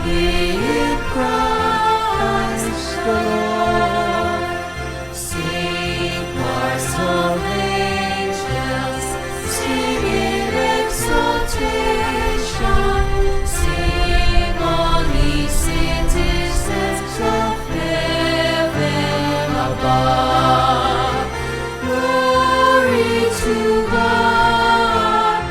Hear Christ the Lord. Sing choirs of angels, sing in exaltation. Sing all ye citizens of heaven above. Glory to God,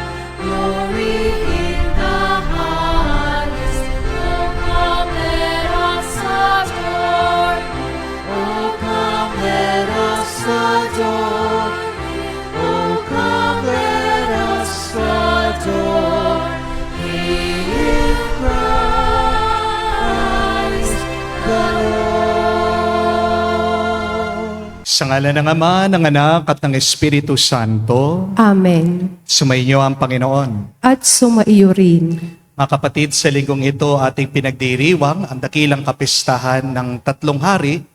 glory in the highest. Oh, come let us adore Him. Oh, come let us adore Him. Oh, come let us adore Him, Christ the Lord. Sa ngalan ng Ama, ng Anak, at ng Espiritu Santo, Amen. sumainyo ang Panginoon. At sumaiyo rin. Mga kapatid, sa linggong ito ating pinagdiriwang ang dakilang kapistahan ng tatlong hari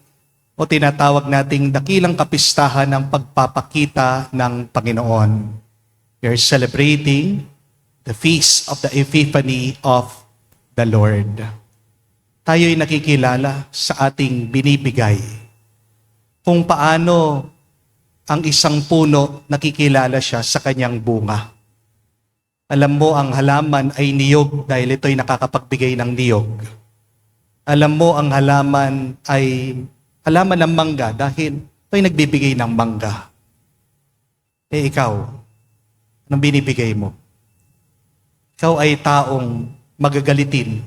o tinatawag nating dakilang kapistahan ng pagpapakita ng Panginoon. We are celebrating the Feast of the Epiphany of the Lord. Tayo'y nakikilala sa ating binibigay. Kung paano ang isang puno nakikilala siya sa kanyang bunga. Alam mo, ang halaman ay niyog dahil ito'y nakakapagbigay ng niyog. Alam mo, ang halaman ay halaman ng mangga dahil ito'y nagbibigay ng mangga. Eh ikaw, anong binibigay mo? Ikaw ay taong magagalitin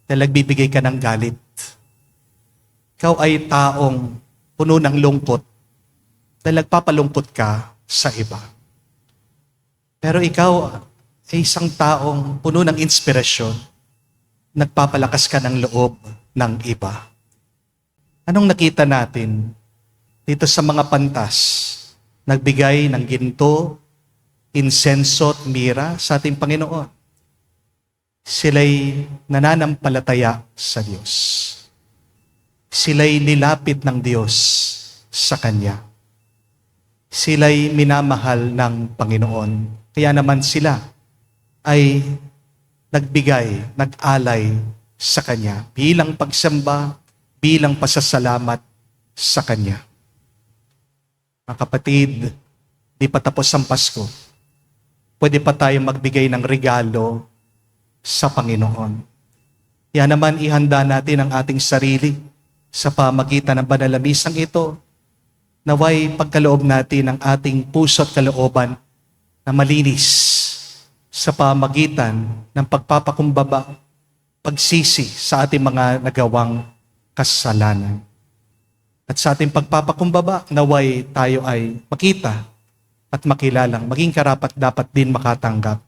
dahil nagbibigay ka ng galit. Ikaw ay taong puno ng lungkot dahil nagpapalungkot ka sa iba. Pero ikaw ay isang taong puno ng inspirasyon, nagpapalakas ka ng loob ng iba. Anong nakita natin dito sa mga pantas? Nagbigay ng ginto, insenso at mira sa ating Panginoon. Sila'y nananampalataya sa Diyos. Sila'y nilapit ng Diyos sa Kanya. Sila'y minamahal ng Panginoon. Kaya naman sila ay nagbigay, nag-alay sa Kanya bilang pagsamba, bilang pasasalamat sa Kanya. Mga kapatid, di pa tapos ang Pasko. Pwede pa tayong magbigay ng regalo sa Panginoon. Kaya naman ihanda natin ang ating sarili sa pamagitan ng banal na misang ito, naway pagkaloob natin ang ating puso at kalooban na malinis sa pamagitan ng pagpapakumbaba, pagsisi sa ating mga nagawang kasalanan. At sa ating pagpapakumbaba, naway tayo ay makita at makilalang maging karapat dapat din makatanggap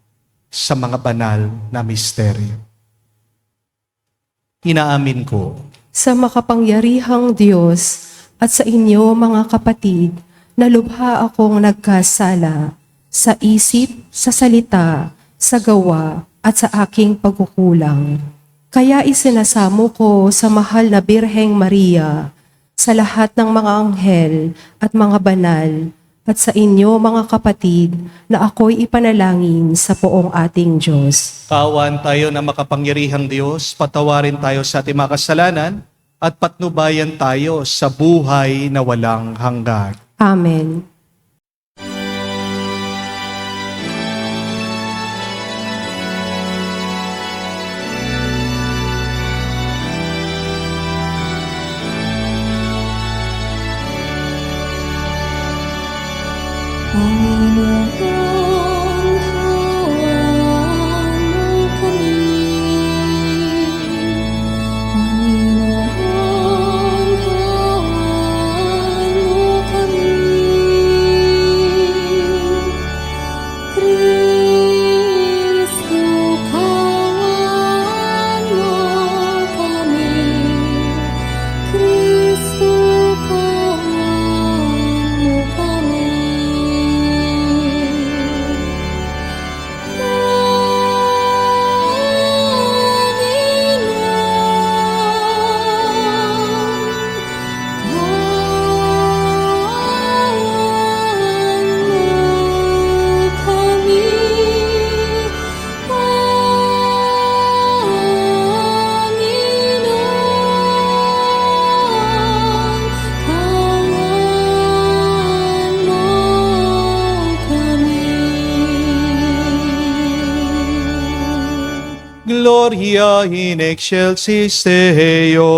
sa mga banal na misteryo. Inaamin ko Sa makapangyarihang Diyos at sa inyo mga kapatid, na lubha akong nagkasala sa isip, sa salita, sa gawa, at sa aking pagkukulang. Kaya isinasamo ko sa mahal na Birheng Maria, sa lahat ng mga anghel at mga banal, at sa inyo mga kapatid, na ako'y ipanalangin sa poong ating Diyos. kawan tayo na makapangyarihang Diyos, patawarin tayo sa ating mga kasalanan, at patnubayan tayo sa buhay na walang hanggan. Amen. Gloria in excelsis Deo.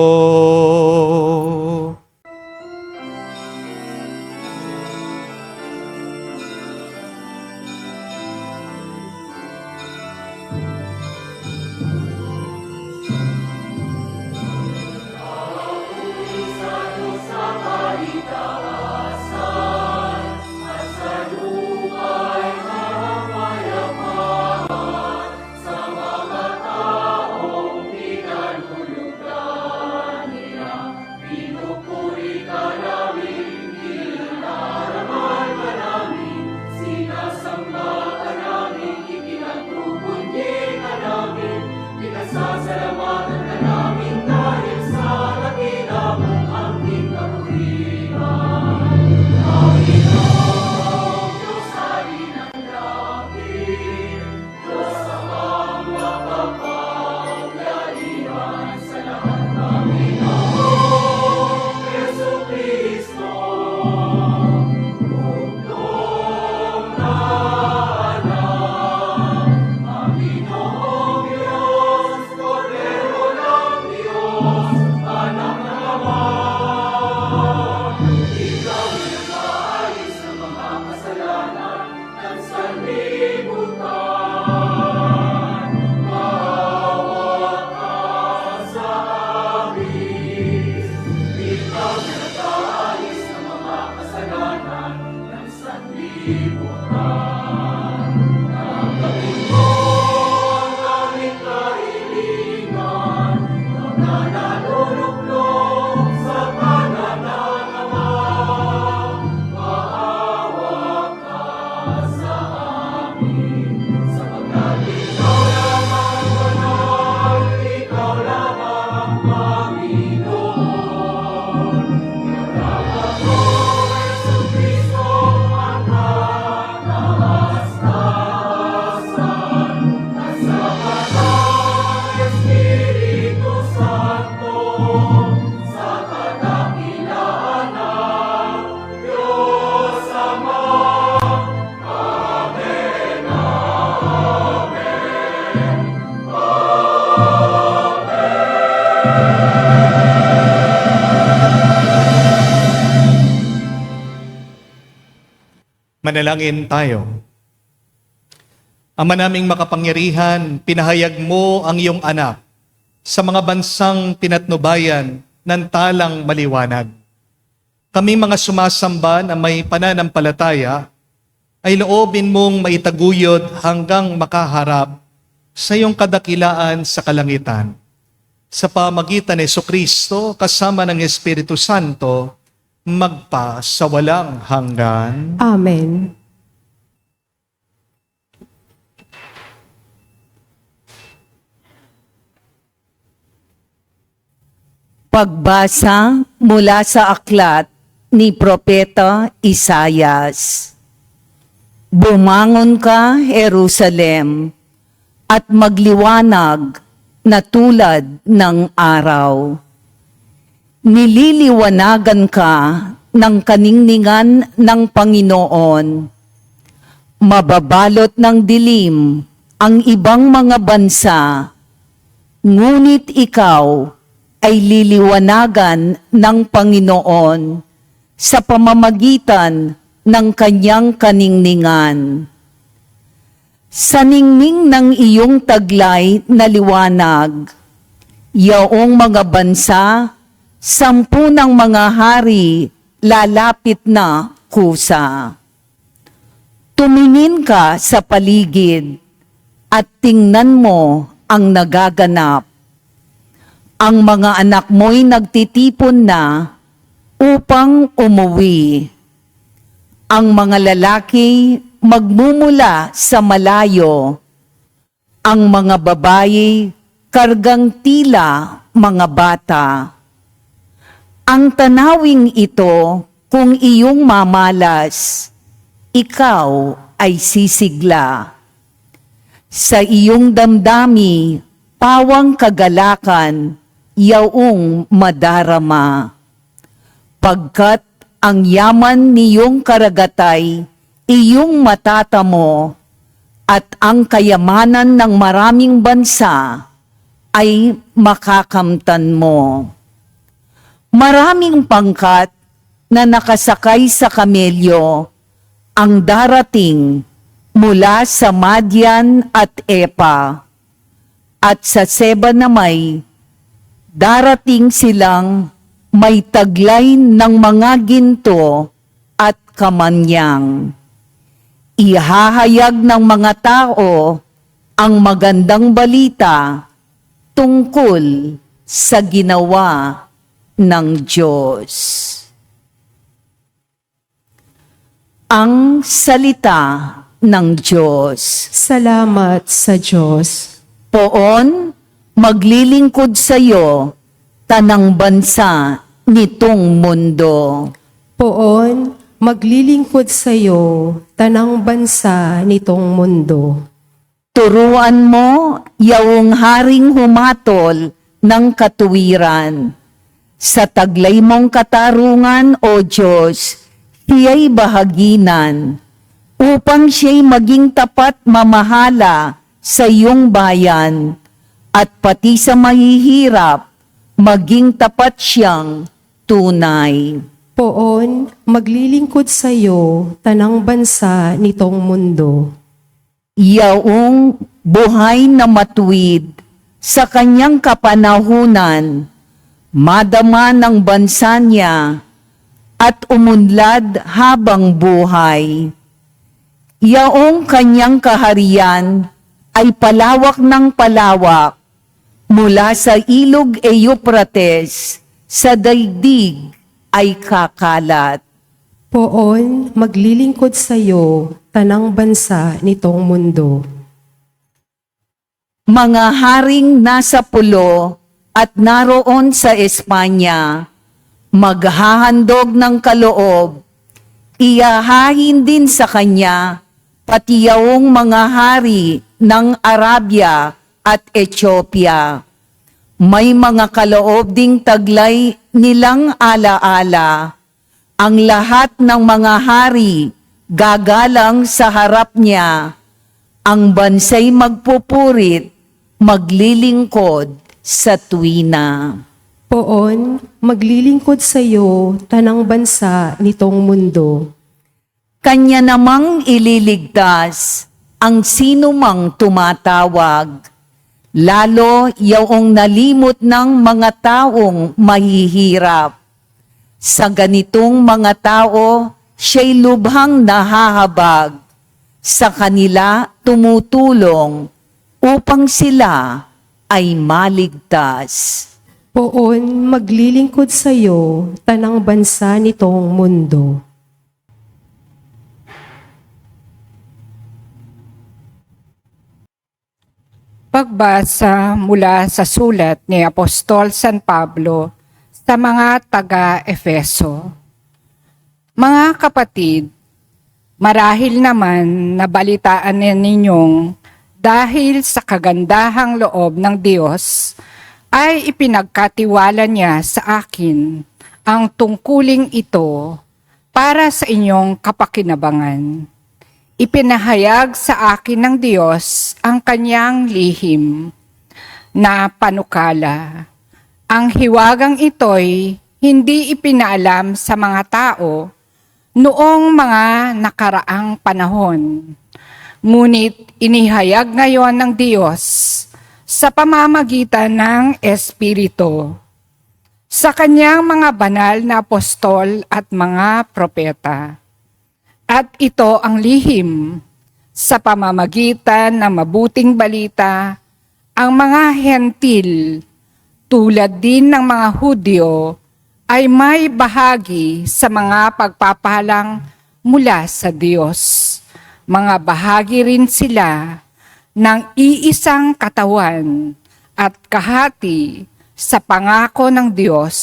Manalangin tayo. Ama naming makapangyarihan, pinahayag mo ang iyong anak sa mga bansang pinatnubayan ng talang maliwanag. Kaming mga sumasamba na may pananampalataya ay loobin mong maitaguyod hanggang makaharap sa iyong kadakilaan sa kalangitan. Sa pamagitan ni Jesucristo kasama ng Espiritu Santo, magpa sa walang hanggan. Amen. Pagbasa mula sa aklat ni Propeta Isayas. Bumangon ka, Jerusalem, at magliwanag na tulad ng araw. Nililiwanagan ka ng kaningningan ng Panginoon. Mababalot ng dilim ang ibang mga bansa, ngunit ikaw ay liliwanagan ng Panginoon sa pamamagitan ng kanyang kaningningan. Sa ningning ng iyong taglay na liwanag, yaong mga bansa, 10 ng mga hari lalapit na kusa. Tumingin ka sa paligid at tingnan mo ang nagaganap. Ang mga anak mo'y nagtitipon na upang umuwi. Ang mga lalaki magmumula sa malayo. Ang mga babae kargang tila mga bata. Ang tanawing ito, kung iyong mamalas, ikaw ay sisigla. Sa iyong damdami, pawang kagalakan, yaong madarama. Pagkat ang yaman niyong karagatay, iyong matatamo, at ang kayamanan ng maraming bansa ay makakamtan mo. Maraming pangkat na nakasakay sa kamelyo ang darating mula sa Madian at Epa. At sa Seba namay, darating silang may taglay ng mga ginto at kamanyang. Ihahayag ng mga tao ang magandang balita tungkol sa ginawa ng Diyos. Ang salita ng Diyos. Salamat sa Diyos. Poon, maglilingkod sa iyo, tanang bansa nitong mundo. Poon, maglilingkod sa iyo, tanang bansa nitong mundo. Turuan mo, yaong haring humatol ng katuwiran. Sa taglay mong katarungan, O Diyos, siya'y bahaginan, upang siya'y maging tapat mamahala sa iyong bayan, at pati sa mahihirap, maging tapat siyang tunay. Poon, maglilingkod sa iyo, tanang bansa nitong mundo. Yaong buhay na matuwid sa kanyang kapanahunan, madama ng bansa niya at umunlad habang buhay. Yaong kanyang kaharian ay palawak ng palawak mula sa ilog Euphrates sa daigdig ay kakalat. Poon, maglilingkod sa iyo, tanang bansa nitong mundo. Mga haring nasa pulo at naroon sa Espanya, maghahandog ng kaloob, iyahahin din sa kanya pati yaong mga hari ng Arabia at Ethiopia. May mga kaloob ding taglay nilang alaala. Ang lahat ng mga hari gagalang sa harap niya. Ang bansa'y magpupurit, maglilingkod sa tuwina. Poon, maglilingkod sa iyo, tanang bansa nitong mundo. Kanya namang ililigtas ang sino mang tumatawag, lalo yaong nalimot ng mga taong mahihirap. Sa ganitong mga tao, siya'y lubhang nahahabag. Sa kanila tumutulong upang sila ay maligtas. Poon, maglilingkod sa iyo, tanang bansa nitong mundo. Pagbasa mula sa sulat ni Apostol San Pablo sa mga taga-Efeso. Mga kapatid, marahil naman nabalitaan ninyong dahil sa kagandahang loob ng Diyos ay ipinagkatiwala niya sa akin ang tungkuling ito para sa inyong kapakinabangan. Ipinahayag sa akin ng Diyos ang kanyang lihim na panukala. Ang hiwagang ito'y hindi ipinaalam sa mga tao noong mga nakaraang panahon. Ngunit inihayag ngayon ng Diyos sa pamamagitan ng Espiritu, sa kanyang mga banal na apostol at mga propeta. At ito ang lihim sa pamamagitan ng mabuting balita, ang mga hentil tulad din ng mga Hudyo ay may bahagi sa mga pagpapalang mula sa Diyos. Mga bahagi rin sila ng iisang katawan at kahati sa pangako ng Diyos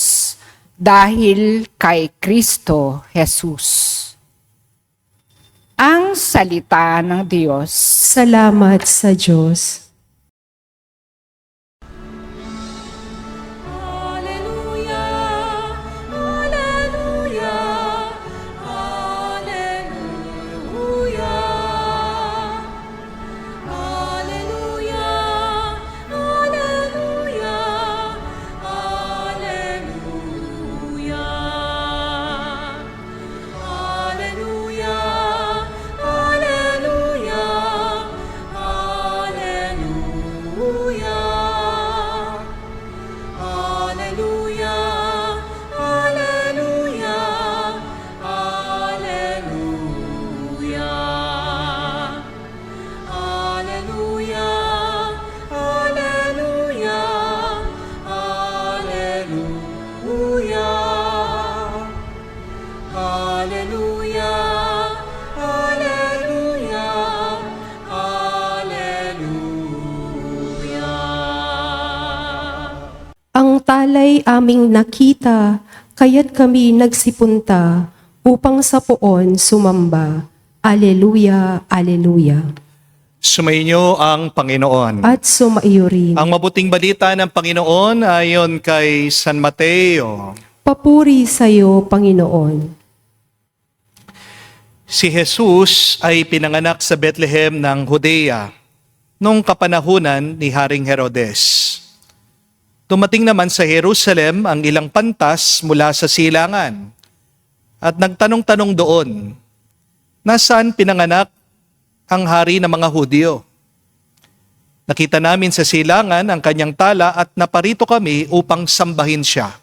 dahil kay Kristo Jesus. Ang salita ng Diyos. Salamat sa Diyos. Hallelujah, hallelujah, hallelujah. alay aming nakita, kaya't kami nagsipunta upang sa poon sumamba. Aleluya, aleluya. Sumainyo ang Panginoon. At sumaiyo rin. Ang mabuting balita ng Panginoon ayon kay San Mateo. Papuri sa iyo, Panginoon. Si Jesus ay pinanganak sa Bethlehem ng Judea noong kapanahunan ni Haring Herodes. Dumating naman sa Jerusalem ang ilang pantas mula sa silangan at nagtanong-tanong doon, nasaan pinanganak ang hari ng mga Hudyo? Nakita namin sa silangan ang kanyang tala at naparito kami upang sambahin siya.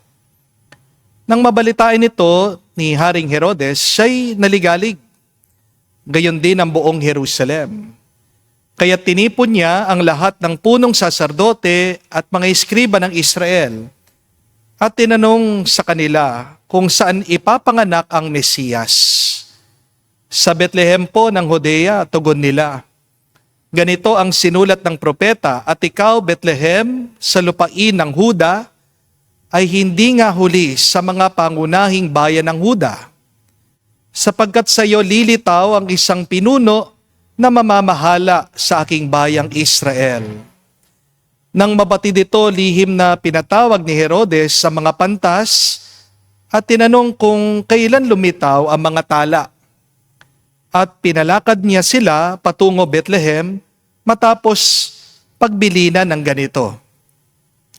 Nang mabalitain ito ni Haring Herodes, siya'y naligalig. Gayon din ang buong Jerusalem. Kaya tinipon niya ang lahat ng punong saserdote at mga eskriba ng Israel at tinanong sa kanila kung saan ipapanganak ang Mesiyas. Sa Bethlehem po ng Judea, tugon nila. Ganito ang sinulat ng propeta, at ikaw, Bethlehem, sa lupain ng Huda, ay hindi nga huli sa mga pangunahing bayan ng Huda, sapagkat sa iyo lilitaw ang isang pinuno na mamamahala sa aking bayang Israel. Nang mabatid ito, lihim na pinatawag ni Herodes sa mga pantas at tinanong kung kailan lumitaw ang mga tala. At pinalakad niya sila patungo Bethlehem matapos pagbilinan ng ganito.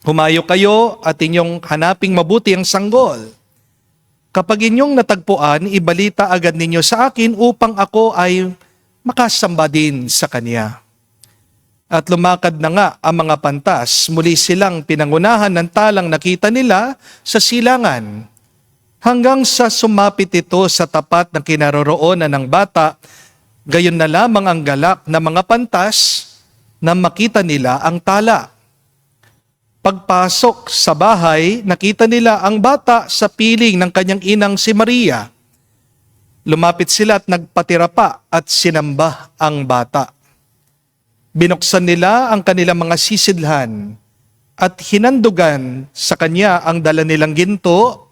Humayo kayo at inyong hanaping mabuti ang sanggol. Kapag inyong natagpuan, ibalita agad ninyo sa akin upang ako ay makasamba din sa kanya. At lumakad na nga ang mga pantas, muli silang pinangunahan ng talang nakita nila sa silangan, hanggang sa sumapit ito sa tapat ng kinaroroonan ng bata, gayon na lamang ang galak ng mga pantas na makita nila ang tala. Pagpasok sa bahay, nakita nila ang bata sa piling ng kanyang inang si Maria. Lumapit sila at nagpatira pa at sinamba ang bata. Binuksan nila ang kanilang mga sisidlan at hinandugan sa kanya ang dala nilang ginto,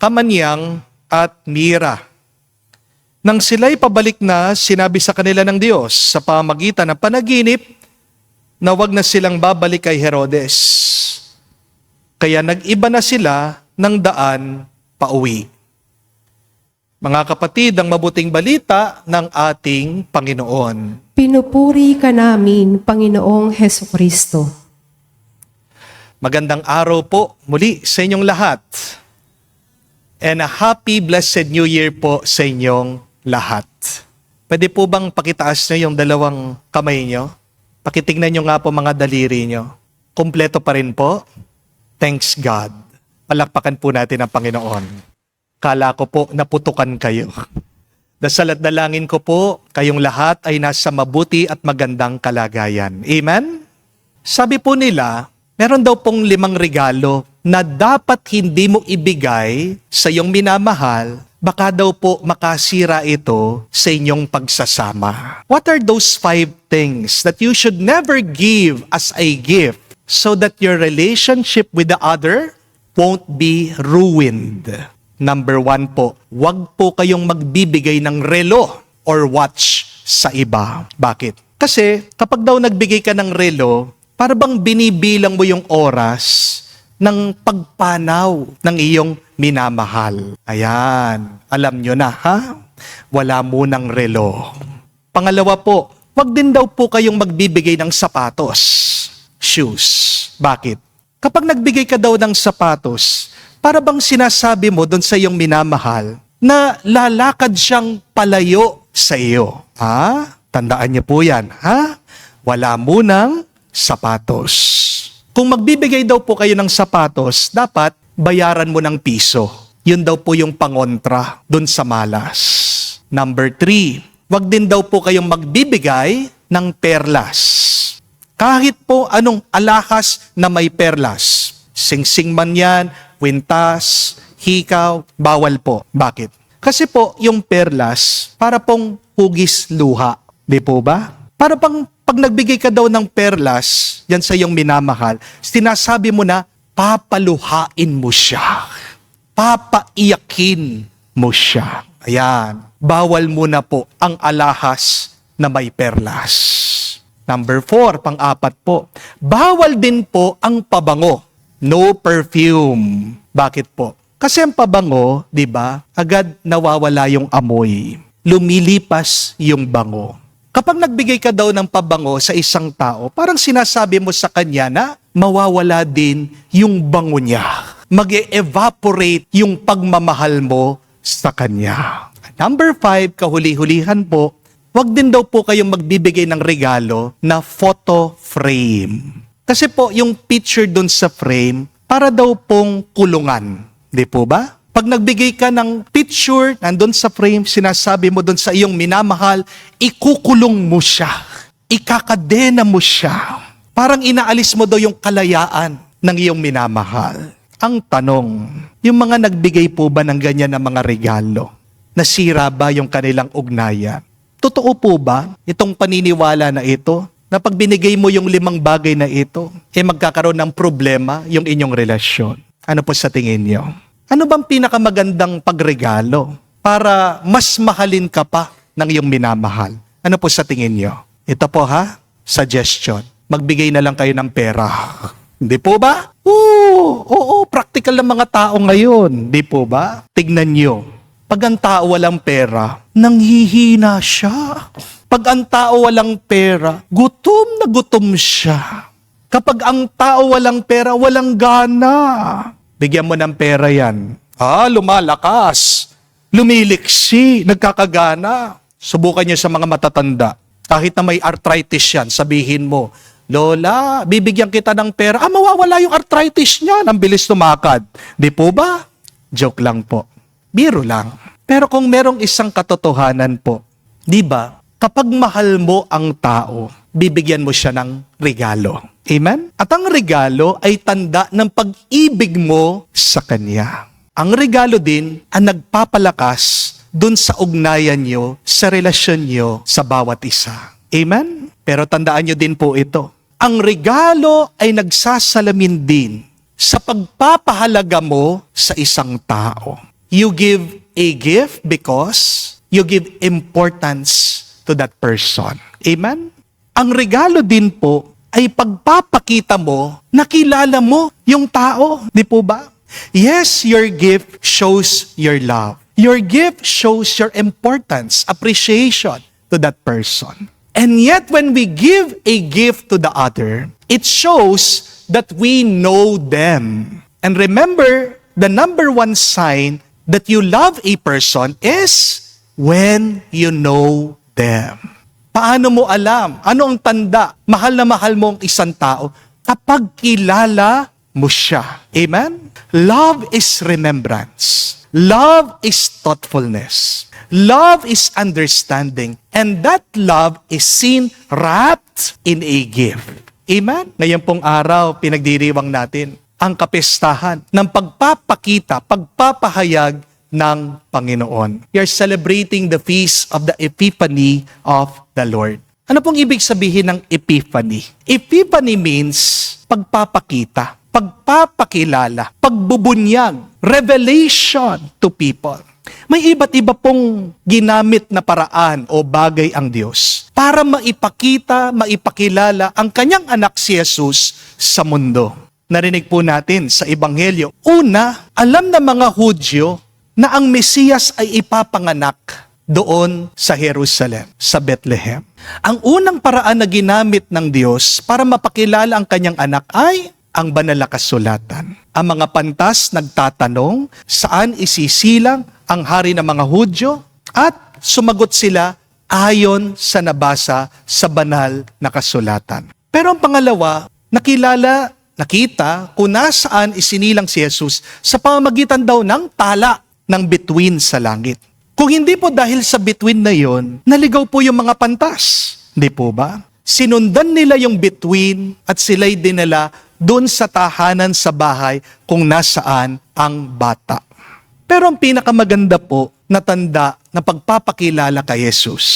kamanyang at mira. Nang sila'y pabalik na, sinabi sa kanila ng Diyos sa pamagitan ng panaginip na wag na silang babalik kay Herodes. Kaya nag-iba na sila ng daan pauwi. Mga kapatid, ang mabuting balita ng ating Panginoon. Pinupuri ka namin, Panginoong Hesukristo. Magandang araw po muli sa inyong lahat. And a happy, blessed New Year po sa inyong lahat. Pwede po bang pakitaas nyo yung dalawang kamay nyo? Pakitignan nyo nga po mga daliri nyo. Kompleto pa rin po? Thanks God. Palakpakan po natin ang Panginoon. Kala ko po naputukan kayo. Dasal at dalangin ko po, kayong lahat ay nasa mabuti at magandang kalagayan. Amen? Sabi po nila, meron daw pong 5 regalo na dapat hindi mo ibigay sa iyong minamahal, baka daw po makasira ito sa inyong pagsasama. What are those 5 things that you should never give as a gift so that your relationship with the other won't be ruined? Number 1 po, wag po kayong magbibigay ng relo or watch sa iba. Bakit? Kasi kapag daw nagbigay ka ng relo, para bang binibilang mo yung oras ng pagpanaw ng iyong minamahal. Ayan, alam nyo na ha? Wala munang relo. Pangalawa po, wag din daw po kayong magbibigay ng sapatos, shoes. Bakit? Kapag nagbigay ka daw ng sapatos, para bang sinasabi mo doon sa iyong minamahal na lalakad siyang palayo sa iyo. Ha? Tandaan niyo po yan. Ha? Wala munang sapatos. Kung magbibigay daw po kayo ng sapatos, dapat bayaran mo ng piso. Yun daw po yung pangontra doon sa malas. Number 3, wag din daw po kayong magbibigay ng perlas. Kahit po anong alahas na may perlas. Singsing man yan, kwintas, hikaw, bawal po. Bakit? Kasi po, yung perlas, para pong hugis luha. Di po ba? Para pang pag nagbigay ka daw ng perlas, yan sa iyong minamahal, sinasabi mo na, papaluhain mo siya. Papaiyakin mo siya. Ayan. Bawal muna po ang alahas na may perlas. Number 4, pang-apat po. Bawal din po ang pabango. No perfume. Bakit po? Kasi ang pabango, di ba, agad nawawala yung amoy. Lumilipas yung bango. Kapag nagbigay ka daw ng pabango sa isang tao, parang sinasabi mo sa kanya na mawawala din yung bango niya. Mag-e-evaporate yung pagmamahal mo sa kanya. Number 5, kahuli-hulihan po, wag din daw po kayong magbibigay ng regalo na photo frame. Kasi po, yung picture dun sa frame, para daw pong kulungan. Di po ba? Pag nagbigay ka ng picture, nandun sa frame, sinasabi mo dun sa iyong minamahal, ikukulong mo siya. Ikakadena mo siya. Parang inaalis mo daw yung kalayaan ng iyong minamahal. Ang tanong, yung mga nagbigay po ba ng ganyan na mga regalo? Nasira ba yung kanilang ugnayan? Totoo po ba itong paniniwala na ito? Na pag binigay mo yung 5 bagay na ito, magkakaroon ng problema yung inyong relasyon. Ano po sa tingin niyo? Ano bang pinakamagandang pagregalo para mas mahalin ka pa ng iyong minamahal? Ano po sa tingin niyo? Ito po suggestion. Magbigay na lang kayo ng pera. Hindi po ba? Oo, practical ng mga tao ngayon. Hindi po ba? Tignan niyo. Pag ang tao walang pera, nanghihina siya. Pag ang tao walang pera, gutom na gutom siya. Kapag ang tao walang pera, walang gana. Bigyan mo ng pera yan. Lumalakas. Lumiliksi. Nagkakagana. Subukan niyo sa mga matatanda. Kahit na may arthritis yan, sabihin mo, Lola, bibigyan kita ng pera. Mawawala yung arthritis niya. Ang bilis tumakad. Di po ba? Joke lang po. Biro lang. Pero kung merong isang katotohanan po, di ba, kapag mahal mo ang tao, bibigyan mo siya ng regalo. Amen? At ang regalo ay tanda ng pag-ibig mo sa Kanya. Ang regalo din ang nagpapalakas dun sa ugnayan nyo, sa relasyon nyo sa bawat isa. Amen? Pero tandaan nyo din po ito. Ang regalo ay nagsasalamin din sa pagpapahalaga mo sa isang tao. You give a gift because you give importance to that person. Amen? Ang regalo din po ay pagpapakita mo na kilala mo yung tao. Di po ba? Yes, your gift shows your love. Your gift shows your importance, appreciation to that person. And yet when we give a gift to the other, it shows that we know them. And remember, the number 1 sign that you love a person is when you know them. Paano mo alam? Ano ang tanda? Mahal na mahal mo ang isang tao kapag kilala mo siya. Amen? Love is remembrance. Love is thoughtfulness. Love is understanding. And that love is seen wrapped in a gift. Amen? Ngayon pong araw, pinagdiriwang natin ang kapistahan ng pagpapakita, pagpapahayag ng Panginoon. We are celebrating the feast of the Epiphany of the Lord. Ano pong ibig sabihin ng Epiphany? Epiphany means pagpapakita, pagpapakilala, pagbubunyag, revelation to people. May iba't iba pong ginamit na paraan o bagay ang Diyos para maipakita, maipakilala ang kanyang anak si Jesus sa mundo. Narinig po natin sa Ebanghelyo. Una, alam ng mga Hudyo na ang Mesiyas ay ipapanganak doon sa Jerusalem, sa Bethlehem. Ang unang paraan na ginamit ng Diyos para mapakilala ang kanyang anak ay ang banal na kasulatan. Ang mga pantas nagtatanong saan isisilang ang hari ng mga Hudyo at sumagot sila ayon sa nabasa sa banal na kasulatan. Pero ang pangalawa, nakita kung nasaan isinilang si Jesus sa pamamagitan daw ng tala ng bituin sa langit. Kung hindi po dahil sa bituin na yon, naligaw po yung mga pantas. Hindi po ba? Sinundan nila yung bituin at sila'y dinala doon sa tahanan sa bahay kung nasaan ang bata. Pero ang pinakamaganda po na tanda na pagpapakilala kay Jesus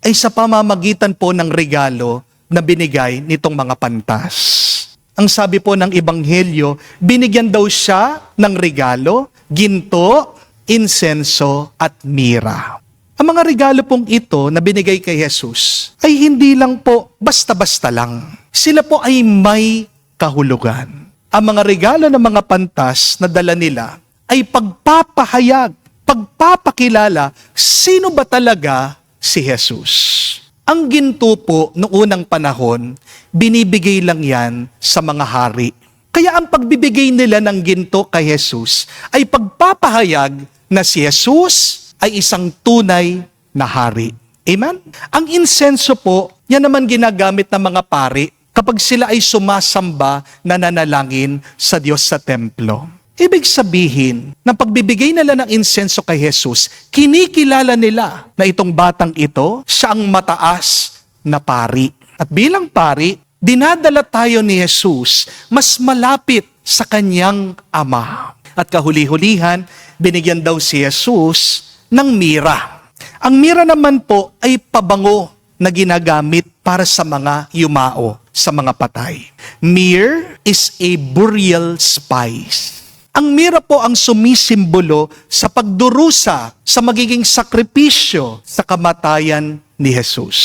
ay sa pamamagitan po ng regalo na binigay nitong mga pantas. ang sabi po ng Ebanghelyo, binigyan daw siya ng regalo, ginto, insenso, at mira. Ang mga regalo pong ito na binigay kay Jesus ay hindi lang po basta-basta lang. Sila po ay may kahulugan. Ang mga regalo ng mga pantas na dala nila ay pagpapahayag, pagpapakilala, sino ba talaga si Jesus. Ang ginto po noong unang panahon, binibigay lang yan sa mga hari. Kaya ang pagbibigay nila ng ginto kay Jesus ay pagpapahayag na si Jesus ay isang tunay na hari. Amen? Ang insenso po, yan naman ginagamit ng mga pari kapag sila ay sumasamba na nanalangin sa Diyos sa templo. Ibig sabihin, na pagbibigay nila ng insenso kay Jesus, kinikilala nila na itong batang ito, siya ang mataas na pari. At bilang pari, dinadala tayo ni Jesus mas malapit sa kanyang ama. At kahuli-hulihan, binigyan daw si Jesus ng mira. Ang mira naman po ay pabango na ginagamit para sa mga yumao, sa mga patay. Myrrh is a burial spice. Ang mira po ang sumisimbolo sa pagdurusa sa magiging sakripisyo sa kamatayan ni Jesus.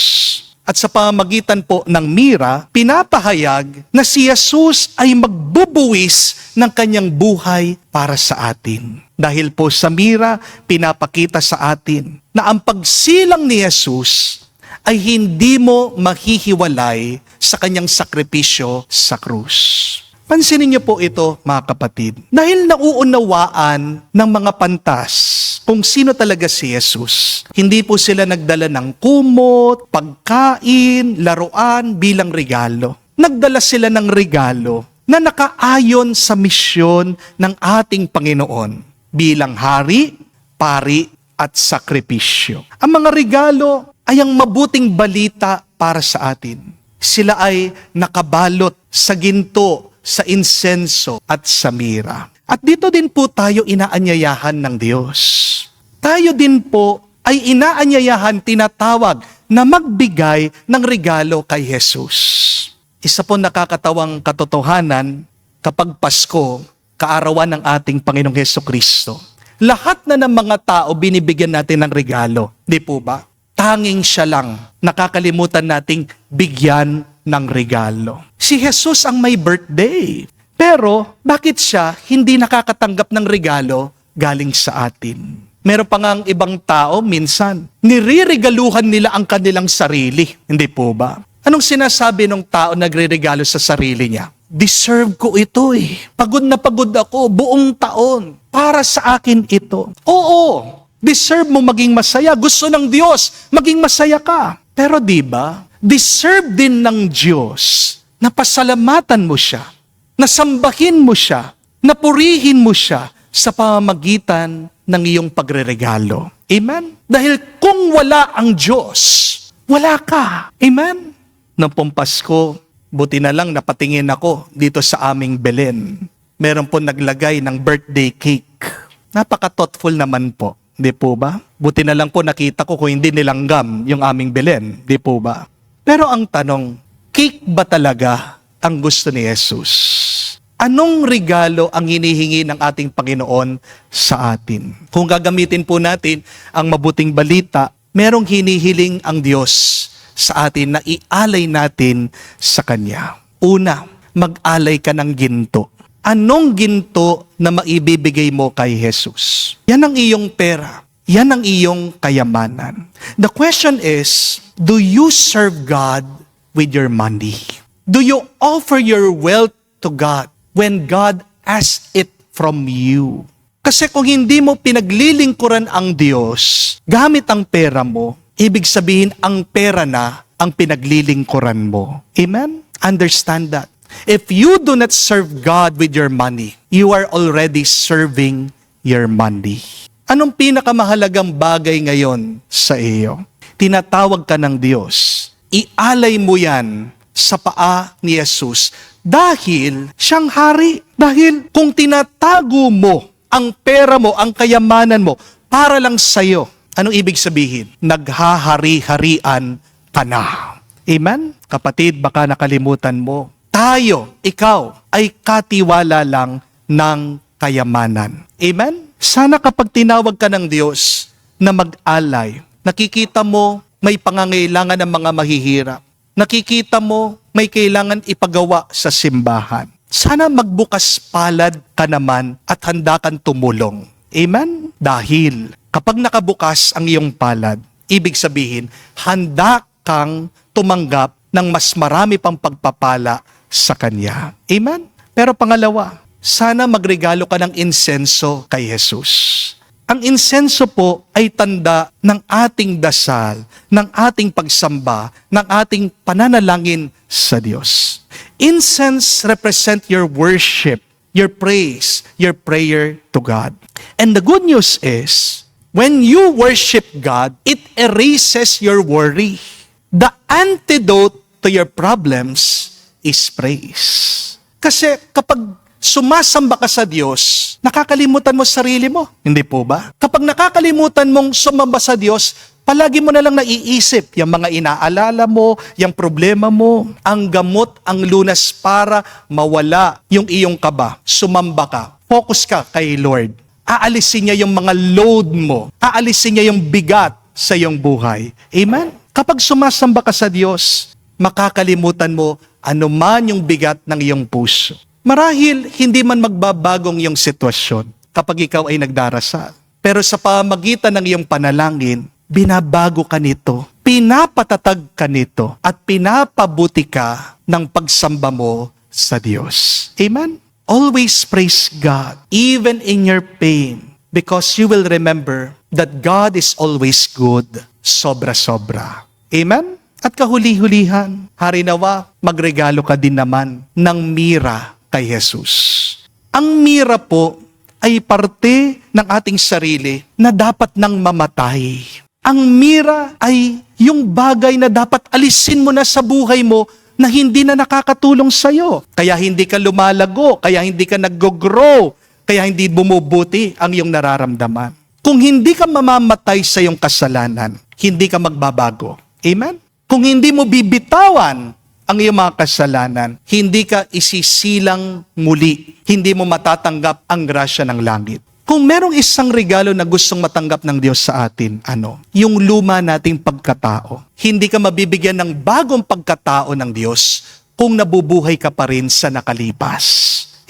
At sa pamamagitan po ng mira, pinapahayag na si Jesus ay magbubuwis ng kanyang buhay para sa atin. Dahil po sa mira, pinapakita sa atin na ang pagsilang ni Jesus ay hindi mo mahihiwalay sa kanyang sakripisyo sa krus. Pansinin niyo po ito, mga kapatid. Dahil nauunawaan ng mga pantas kung sino talaga si Jesus, hindi po sila nagdala ng kumot, pagkain, laruan bilang regalo. Nagdala sila ng regalo na nakaayon sa misyon ng ating Panginoon bilang hari, pari, at sakripisyo. Ang mga regalo ay ang mabuting balita para sa atin. Sila ay nakabalot sa ginto, sa insenso at sa mira. At dito din po tayo inaanyayahan ng Diyos. Tayo din po ay inaanyayahan, tinatawag na magbigay ng regalo kay Jesus. Isa po nakakatawang katotohanan kapag Pasko, kaarawan ng ating Panginoong Hesukristo. Lahat na ng mga tao binibigyan natin ng regalo. Di po ba? Tanging siya lang nakakalimutan nating bigyan ng regalo. Si Jesus ang may birthday. Pero bakit siya hindi nakakatanggap ng regalo galing sa atin? Meron pa nga ang ibang tao minsan, niriregaluhan nila ang kanilang sarili. Hindi po ba? Anong sinasabi ng tao nagre-regalo sa sarili niya? Deserve ko ito eh. Pagod na pagod ako buong taon. Para sa akin ito. Oo, deserve mo maging masaya. Gusto ng Diyos, maging masaya ka. Pero di ba, deserve din ng Diyos na pasalamatan mo siya, na sambahin mo siya, na purihin mo siya sa pamamagitan ng iyong pagreregalo. Amen? Dahil kung wala ang Diyos, wala ka. Amen? Noong pong Pasko, buti na lang napatingin ako dito sa aming Belen. Meron po naglagay ng birthday cake. Napaka-thoughtful naman po. Di po ba? Buti na lang po nakita ko kung hindi nilanggam yung aming Belen. Di po ba? Pero ang tanong, cake ba talaga ang gusto ni Jesus? Anong regalo ang hinihingi ng ating Panginoon sa atin? Kung gagamitin po natin ang mabuting balita, merong hinihiling ang Diyos sa atin na ialay natin sa Kanya. Una, mag-alay ka ng ginto. Anong ginto na maibibigay mo kay Jesus? Yan ang iyong pera. Yan ang iyong kayamanan. The question is, do you serve God with your money? Do you offer your wealth to God when God asks it from you? Kasi kung hindi mo pinaglilingkuran ang Diyos, gamit ang pera mo, ibig sabihin ang pera na ang pinaglilingkuran mo. Amen? Understand that. If you do not serve God with your money, you are already serving your money. Anong pinakamahalagang bagay ngayon sa iyo? Tinatawag ka ng Diyos. Ialay mo yan sa paa ni Jesus dahil siyang hari. Dahil kung tinatago mo ang pera mo, ang kayamanan mo, para lang sa'yo, anong ibig sabihin? Naghahari-harian ka na. Amen? Kapatid, baka nakalimutan mo. ikaw, ay katiwala lang ng kayamanan. Amen? Sana kapag tinawag ka ng Diyos na mag-alay, nakikita mo may pangangailangan ng mga mahihirap. Nakikita mo may kailangan ipagawa sa simbahan. Sana magbukas palad ka naman at handa kang tumulong. Amen? Dahil kapag nakabukas ang iyong palad, ibig sabihin, handa kang tumanggap ng mas marami pang pagpapala sa Kanya. Amen? Pero pangalawa, sana magregalo ka ng insenso kay Jesus. Ang insenso po ay tanda ng ating dasal, ng ating pagsamba, ng ating pananalangin sa Diyos. Incense represent your worship, your praise, your prayer to God. And the good news is, when you worship God, it erases your worry. The antidote to your problems is praise. Kasi kapag sumasamba ka sa Diyos, nakakalimutan mo sarili mo. Hindi po ba? Kapag nakakalimutan mong sumamba sa Diyos, palagi mo na lang naiisip yung mga inaalala mo, yung problema mo, ang gamot, ang lunas para mawala yung iyong kaba. Sumamba ka. Focus ka kay Lord. Aalisin niya yung mga load mo. Aalisin niya yung bigat sa iyong buhay. Amen? Kapag sumasamba ka sa Diyos, makakalimutan mo anuman yung bigat ng iyong puso. Marahil hindi man magbabagong yung sitwasyon kapag ikaw ay nagdarasal. Pero sa pamagitan ng iyong panalangin, binabago ka nito, pinapatatag ka nito, at pinapabuti ka ng pagsamba mo sa Diyos. Amen? Always praise God, even in your pain, because you will remember that God is always good, sobra-sobra. Amen? At kahuli-hulihan, harinawa, magregalo ka din naman ng mira kay Jesus. Ang mira po ay parte ng ating sarili na dapat nang mamatay. Ang mira ay yung bagay na dapat alisin mo na sa buhay mo na hindi na nakakatulong sa'yo. Kaya hindi ka lumalago, kaya hindi ka nag-grow, kaya hindi bumubuti ang iyong nararamdaman. Kung hindi ka mamamatay sa iyong kasalanan, hindi ka magbabago. Amen? Kung hindi mo bibitawan ang iyong mga kasalanan, hindi ka isisilang muli. Hindi mo matatanggap ang grasya ng langit. Kung merong isang regalo na gustong matanggap ng Diyos sa atin, yung luma nating pagkatao. Hindi ka mabibigyan ng bagong pagkatao ng Diyos kung nabubuhay ka pa rin sa nakalipas.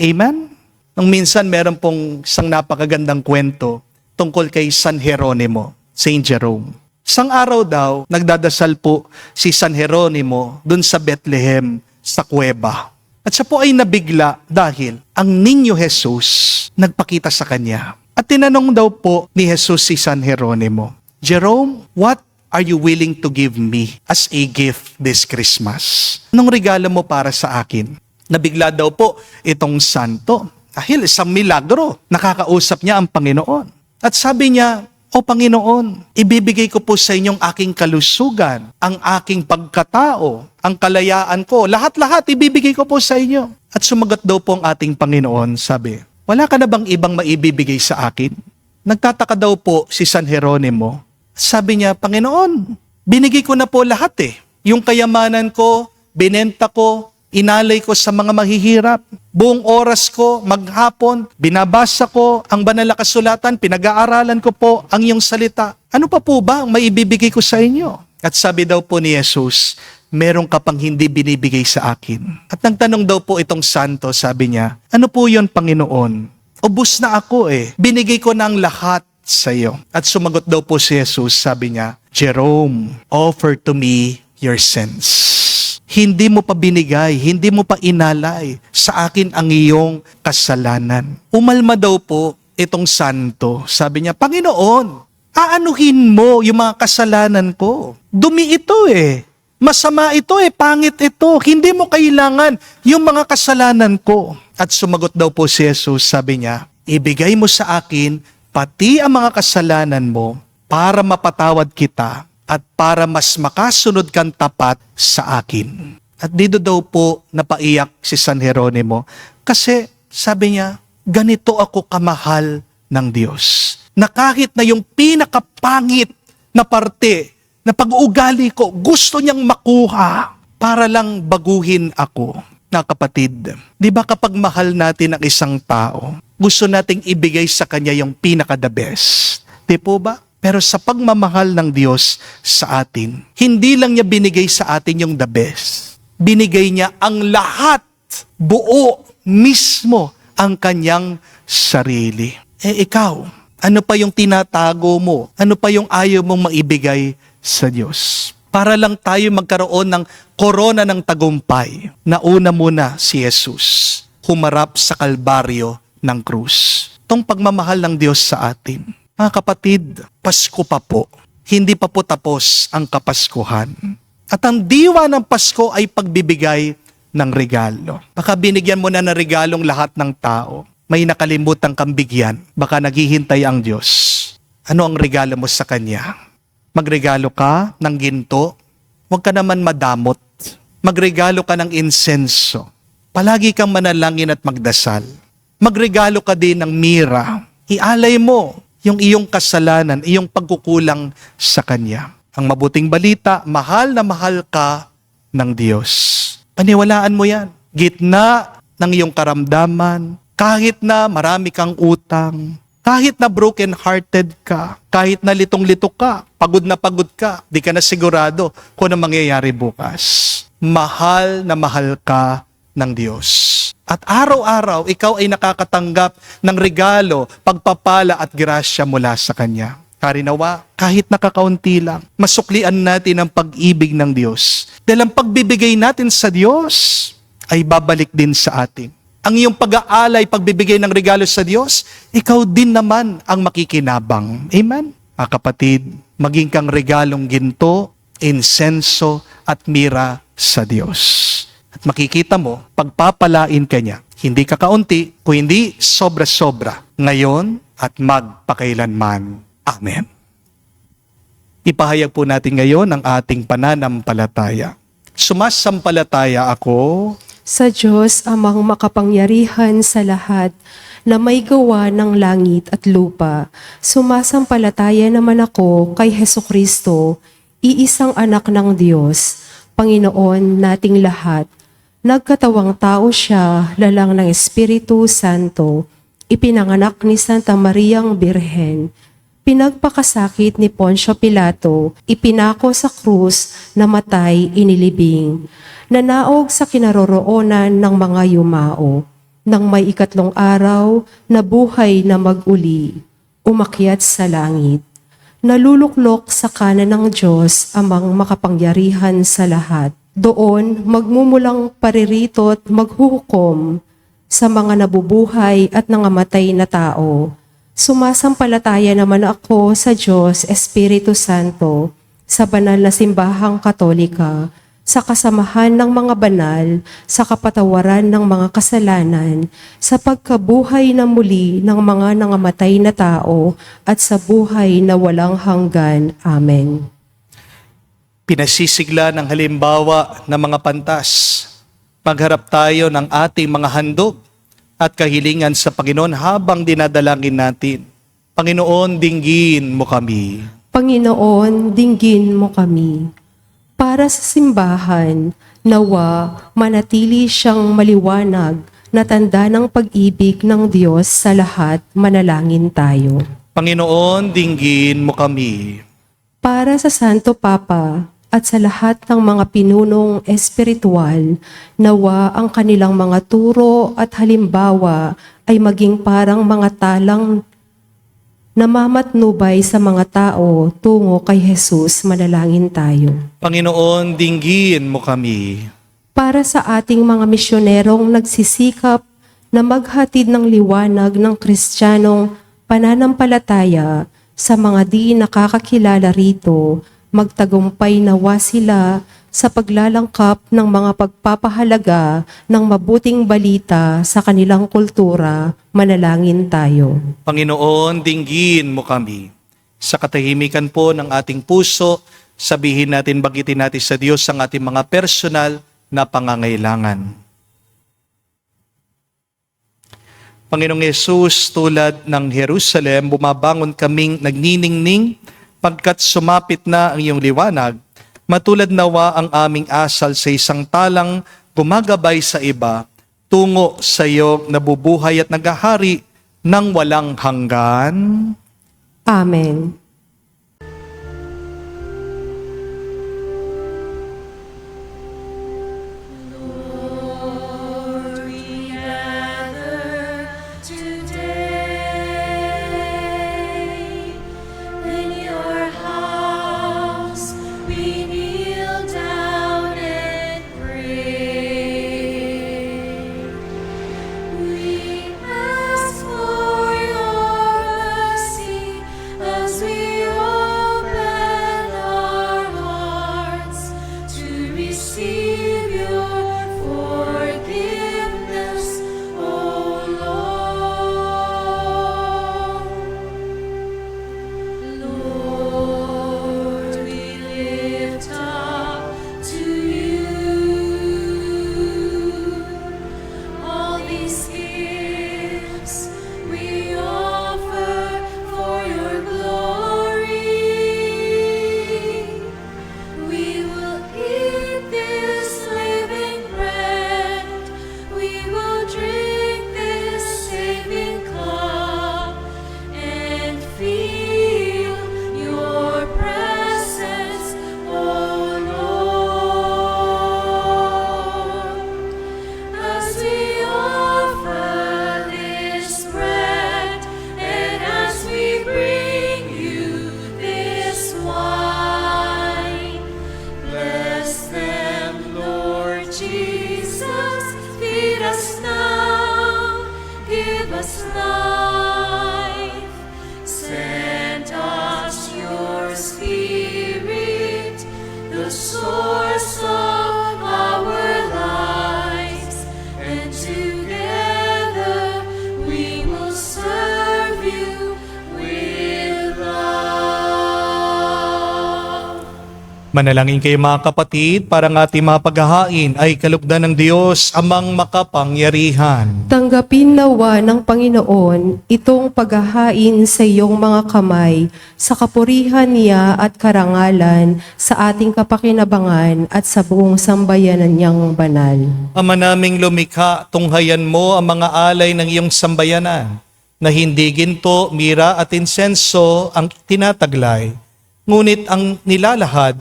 Amen? Nung minsan meron pong isang napakagandang kwento tungkol kay San Jeronimo, Saint Jerome. Isang araw daw, nagdadasal po si San Jeronimo dun sa Bethlehem, sa kuweba. At siya po ay nabigla dahil ang Niño Jesus nagpakita sa kanya. At tinanong daw po ni Jesus si San Jeronimo, Jerome, what are you willing to give me as a gift this Christmas? Anong regalo mo para sa akin? Nabigla daw po itong santo. Dahil isang milagro, nakakausap niya ang Panginoon. At sabi niya, O Panginoon, ibibigay ko po sa inyong aking kalusugan, ang aking pagkatao, ang kalayaan ko, lahat-lahat ibibigay ko po sa inyo. At sumagot daw po ang ating Panginoon, sabi, wala ka na bang ibang maibibigay sa akin? Nagtataka daw po si San Jeronimo. Sabi niya, Panginoon, binigay ko na po lahat Yung kayamanan ko, binenta ko, inalay ko sa mga mahihirap. Buong oras ko, maghapon, binabasa ko ang banal na kasulatan, pinag-aaralan ko po ang iyong salita. Ano pa po ba ang maibibigay ko sa inyo? At sabi daw po ni Jesus, meron ka pang hindi binibigay sa akin. At nagtanong daw po itong santo, sabi niya, ano po yon Panginoon? Ubus na ako Binigay ko na ang lahat sa iyo. At sumagot daw po si Jesus, sabi niya, Jerome, offer to me your sins. Hindi mo pa binigay, hindi mo pa inalay sa akin ang iyong kasalanan. Umalma daw po itong santo. Sabi niya, Panginoon, aanuhin mo yung mga kasalanan ko. Dumi ito Masama ito pangit ito. Hindi mo kailangan yung mga kasalanan ko. At sumagot daw po si Jesus, sabi niya, ibigay mo sa akin pati ang mga kasalanan mo para mapatawad kita at para mas makasunod kang tapat sa akin. At dito daw po napaiyak si San Jeronimo kasi sabi niya, ganito ako kamahal ng Diyos. Na kahit na yung pinakapangit na parte na pag-uugali ko, gusto niyang makuha para lang baguhin ako. na kapatid, di ba kapag mahal natin ang isang tao, gusto nating ibigay sa kanya yung pinaka-the best. Di po ba? Pero sa pagmamahal ng Diyos sa atin, hindi lang niya binigay sa atin yung the best. Binigay niya ang lahat, buo, mismo, ang kanyang sarili. Ikaw, ano pa yung tinatago mo? Ano pa yung ayaw mong maibigay sa Diyos? Para lang tayo magkaroon ng korona ng tagumpay. Nauna muna si Jesus, humarap sa kalbaryo ng krus. Itong pagmamahal ng Diyos sa atin. Mga kapatid, Pasko pa po. Hindi pa po tapos ang Kapaskuhan. At ang diwa ng Pasko ay pagbibigay ng regalo. Baka binigyan mo na ng regalong lahat ng tao. May nakalimutan kang bigyan. Baka naghihintay ang Diyos. Ano ang regalo mo sa Kanya? Magregalo ka ng ginto, huwag ka naman madamot. Magregalo ka ng insenso. Palagi kang manalangin at magdasal. Magregalo ka din ng mira. Ialay mo yung iyong kasalanan, iyong pagkukulang sa Kanya. Ang mabuting balita, mahal na mahal ka ng Diyos. Paniwalaan mo yan. Gitna ng iyong karamdaman, kahit na marami kang utang, kahit na broken-hearted ka, kahit na litong-lito ka, pagod ka, di ka na sigurado kung ano mangyayari bukas. Mahal na mahal ka ng Diyos. At araw-araw, ikaw ay nakakatanggap ng regalo, pagpapala at grasya mula sa Kanya. Karinawa, kahit nakakaunti lang, masuklian natin ang pag-ibig ng Diyos. Dahil ang pagbibigay natin sa Diyos ay babalik din sa atin. Ang iyong pag-aalay, pagbibigay ng regalo sa Diyos, ikaw din naman ang makikinabang. Amen? Mga kapatid, maging kang regalong ginto, insenso, at mira sa Diyos. At makikita mo, pagpapalain ka niya. Hindi kakaunti, kung hindi sobra-sobra. Ngayon at magpakailanman. Amen. Ipahayag po natin ngayon ang ating pananampalataya. Sumasampalataya ako sa Diyos amang makapangyarihan sa lahat na may gawa ng langit at lupa. Sumasampalataya naman ako kay Hesukristo, iisang anak ng Diyos, Panginoon nating lahat. Nagkatawang tao siya, lalang ng Espiritu Santo, ipinanganak ni Santa Mariang Birhen, pinagpakasakit ni Poncio Pilato, ipinako sa krus, namatay, inilibing, nanaog sa kinaroroonan ng mga yumao, nang may ikatlong araw, nabuhay na mag-uli, umakyat sa langit, naluluklok sa kanan ng Diyos amang makapangyarihan sa lahat. Doon magmumulang paririto at maghuhukom sa mga nabubuhay at nangamatay na tao. Sumasampalataya naman ako sa Diyos Espiritu Santo, sa banal na simbahang Katolika, sa kasamahan ng mga banal, sa kapatawaran ng mga kasalanan, sa pagkabuhay na muli ng mga nangamatay na tao, at sa buhay na walang hanggan. Amen. Pinasisigla ng halimbawa ng mga pantas. Magharap tayo ng ating mga handog at kahilingan sa Panginoon habang dinadalangin natin. Panginoon, dinggin mo kami. Panginoon, dinggin mo kami. Para sa simbahan, nawa manatili siyang maliwanag na tanda ng pag-ibig ng Diyos sa lahat. Manalangin tayo. Panginoon, dinggin mo kami. Para sa Santo Papa at sa lahat ng mga pinunong espiritual, nawa ang kanilang mga turo at halimbawa ay maging parang mga talang namamatnubay sa mga tao tungo kay Jesus. Manalangin tayo. Panginoon, dinggin mo kami. Para sa ating mga misyonerong nagsisikap na maghatid ng liwanag ng Kristiyanong pananampalataya sa mga di nakakakilala rito, magtagumpay nawa sila sa paglalangkap ng mga pagpapahalaga ng mabuting balita sa kanilang kultura. Manalangin tayo. Panginoon, dinggin mo kami. Sa katahimikan po ng ating puso, sabihin natin, bagitin natin sa Diyos ang ating mga personal na pangangailangan. Panginoong Yesus, tulad ng Jerusalem, bumabangon kaming nagniningning pagkat sumapit na ang iyong liwanag. Matulad nawa ang aming asal sa isang talang gumagabay sa iba, tungo sa iyo nabubuhay at naghahari ng walang hanggan. Amen. Lord, we gather today in your house. We kneel down and pray. We ask for your mercy as we open our hearts to receive your forgiveness, O Lord. Lord, we lift up to you all these gifts we offer for your glory. We will eat this living bread. We will drink this saving cup and feel your presence, O Lord. As we offer this bread and as we bring you this wine, bless them, Lord Jesus. Feed us now, give us life. Send us your Spirit, the source of our lives, and together we will serve you with love. Manalangin kayo mga kapatid para ng ating mga paghahain ay kalugdan ng Diyos amang makapangyarihan. Tanggapin nawa ng Panginoon itong paghahain sa iyong mga kamay sa kapurihan niya at karangalan sa ating kapakinabangan at sa buong sambayanan niyang banal. Ama naming lumikha, tunghayan mo ang mga alay ng iyong sambayanan na hindi ginto, mira at insenso ang tinataglay, ngunit ang nilalahad,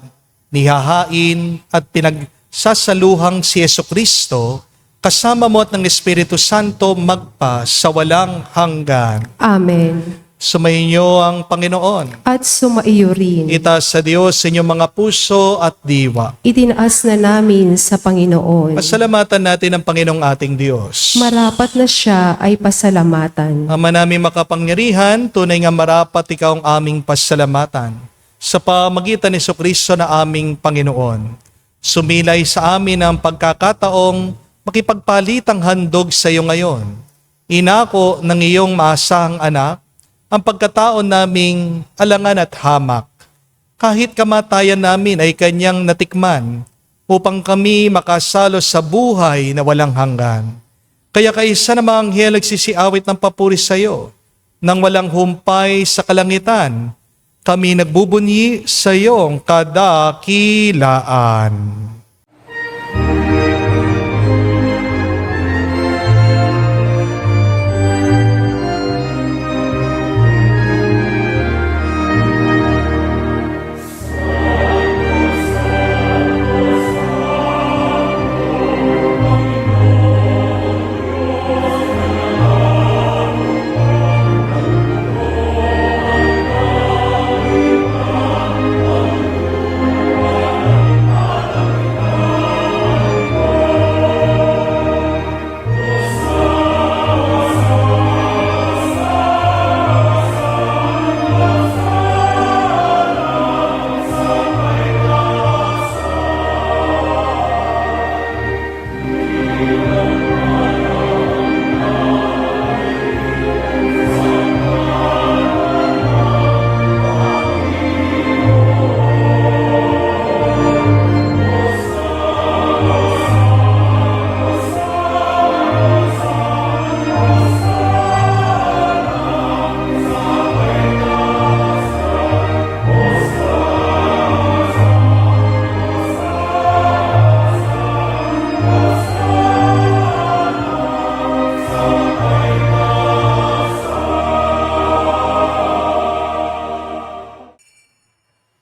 nihahain at pinagsasaluhang si Jesucristo, kasama mo at ng Espiritu Santo magpa sa walang hanggan. Amen. Sumainyo ang Panginoon. At sumaiyo rin. Itaas sa Diyos sa inyong mga puso at diwa. Itinaas na namin sa Panginoon. Pasalamatan natin ang Panginoong ating Diyos. Marapat na siya ay pasalamatan. Ama namin makapangyarihan, tunay nga marapat ikaw ang aming pasalamatan. Sa pamagitan ni Jesucristo na aming Panginoon, sumilay sa amin ang pagkakataong makipagpalitang handog sa iyo ngayon. Inako ng iyong maasahang anak, ang pagkataon naming alangan at hamak. Kahit kamatayan namin ay kanyang natikman, upang kami makasalo sa buhay na walang hanggan. Kaya kaisa namang anghel nagsisiawit ng papuri sa iyo, nang walang humpay sa kalangitan, kami nagbubunyi sa iyong kadakilaan.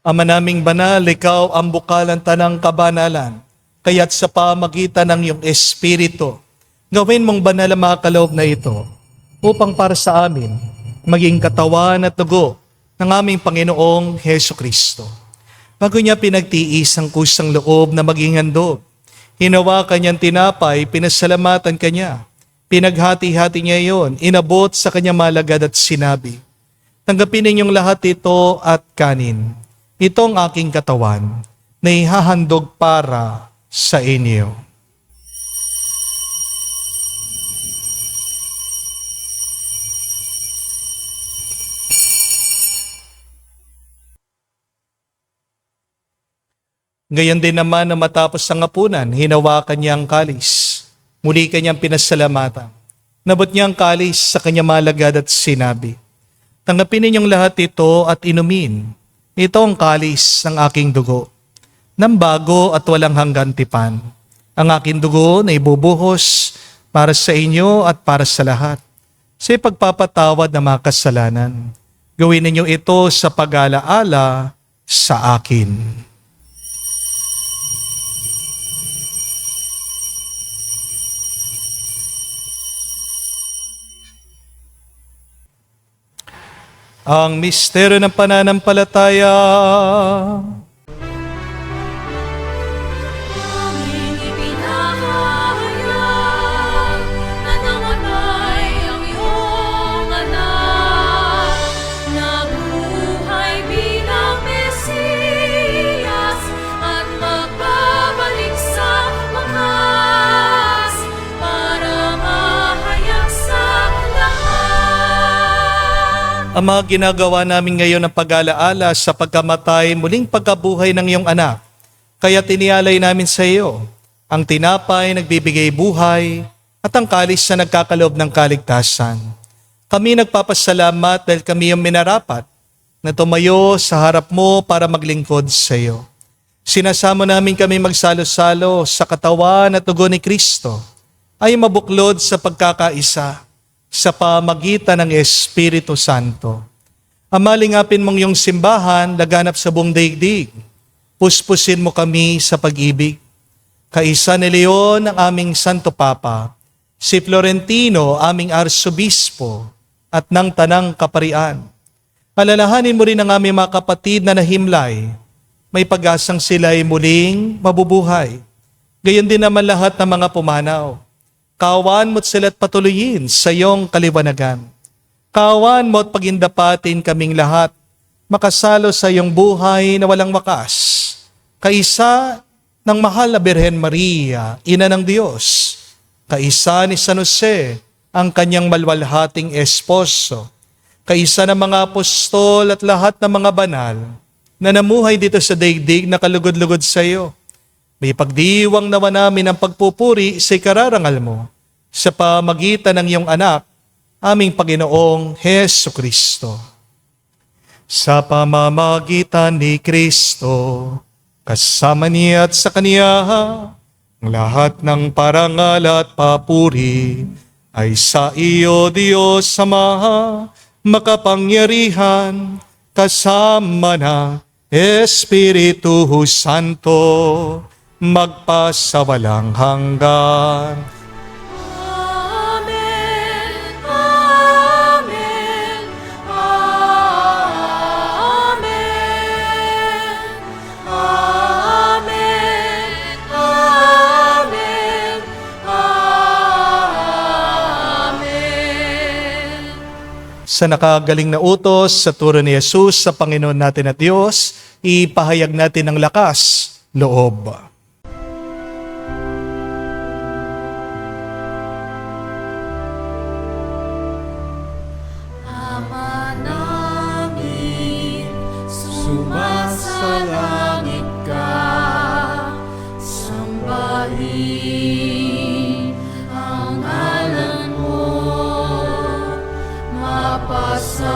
Ama naming banal, ikaw ang bukalan tanang kabanalan, kaya't sa pamagitan ng iyong Espiritu, gawin mong banal ang mga kaloob na ito, upang para sa amin, maging katawan at dugo ng aming Panginoong Heso Kristo. Bago niya pinagtiis ang kusang loob na maging handog, hinawa kanyang tinapay, pinasalamatan kanya, pinaghati-hati niya iyon, inabot sa kanyang malagad at sinabi, tanggapin ninyong lahat ito at kanin. Ito ang aking katawan na ihahandog para sa inyo. Gayon din naman na matapos ang hapunan, hinawakan niya ang kalis. Muli kanyang pinasalamatan. Nabot niya ang kalis sa kanyang malagad at sinabi, tanggapin ninyong lahat ito at inumin. Ito ang kalis ng aking dugo, ng bago at walang hanggan tipan. Ang aking dugo na ibubuhos para sa inyo at para sa lahat, sa pagpapatawad ng mga kasalanan. Gawin ninyo ito sa pag-alaala sa akin. Ang misteryo ng pananampalataya. Aming ipinahayag na namatay ang iyong anak, nabuhay bilang Mesiyas at magbabalik sa wakas para mahayag sa lahat. Ama, ginagawa namin ngayon ang pag-alaala sa pagkamatay, muling pagkabuhay ng iyong anak. Kaya tinialay namin sa iyo ang tinapay nagbibigay buhay at ang kalis na nagkakaloob ng kaligtasan. Kami nagpapasalamat dahil kami yung minarapat na tumayo sa harap mo para maglingkod sa iyo. Sinasamo namin kami magsalo-salo sa katawan at dugo ni Kristo ay mabuklod sa pagkakaisa sa pamagitan ng Espiritu Santo. Ama, lingapin mong iyong simbahan, laganap sa buong daigdig. Puspusin mo kami sa pag-ibig. Kaisa ni Leon, ang aming Santo Papa, si Florentino, aming Arsobispo, at ng Tanang Kaparian. Alalahanin mo rin ang aming mga kapatid na nahimlay. May pag-asang sila'y muling mabubuhay. Gayon din naman lahat ng mga pumanaw. Kaawaan mo't sila't patuloyin sa iyong kaliwanagan. Kaawaan mo't pagindapatin kaming lahat, makasalo sa iyong buhay na walang wakas. Kaisa ng mahal na Birhen Maria, Ina ng Diyos. Kaisa ni San Jose, ang kanyang malwalhating esposo. Kaisa ng mga apostol at lahat ng mga banal na namuhay dito sa daigdig na kalugod-lugod sa iyo. May pagdiwang nawa namin ang pagpupuri sa ikararangal mo sa pamagitan ng iyong anak, aming Panginoong Heso Kristo. Sa pamamagitan ni Kristo, kasama niya at sa Kaniya, ang lahat ng parangal at papuri ay sa iyo, Diyos Ama, makapangyarihan, kasama na Espiritu Santo, magpasawalang hanggan. Amen, amen, amen, amen, amen, amen. Sa nakagaling na utos sa turo ni Jesus sa Panginoon natin at Diyos, ipahayag natin ang lakas, loob. Ama namin, sumasalangit ka, sambahin ang ngalan mo, mapasa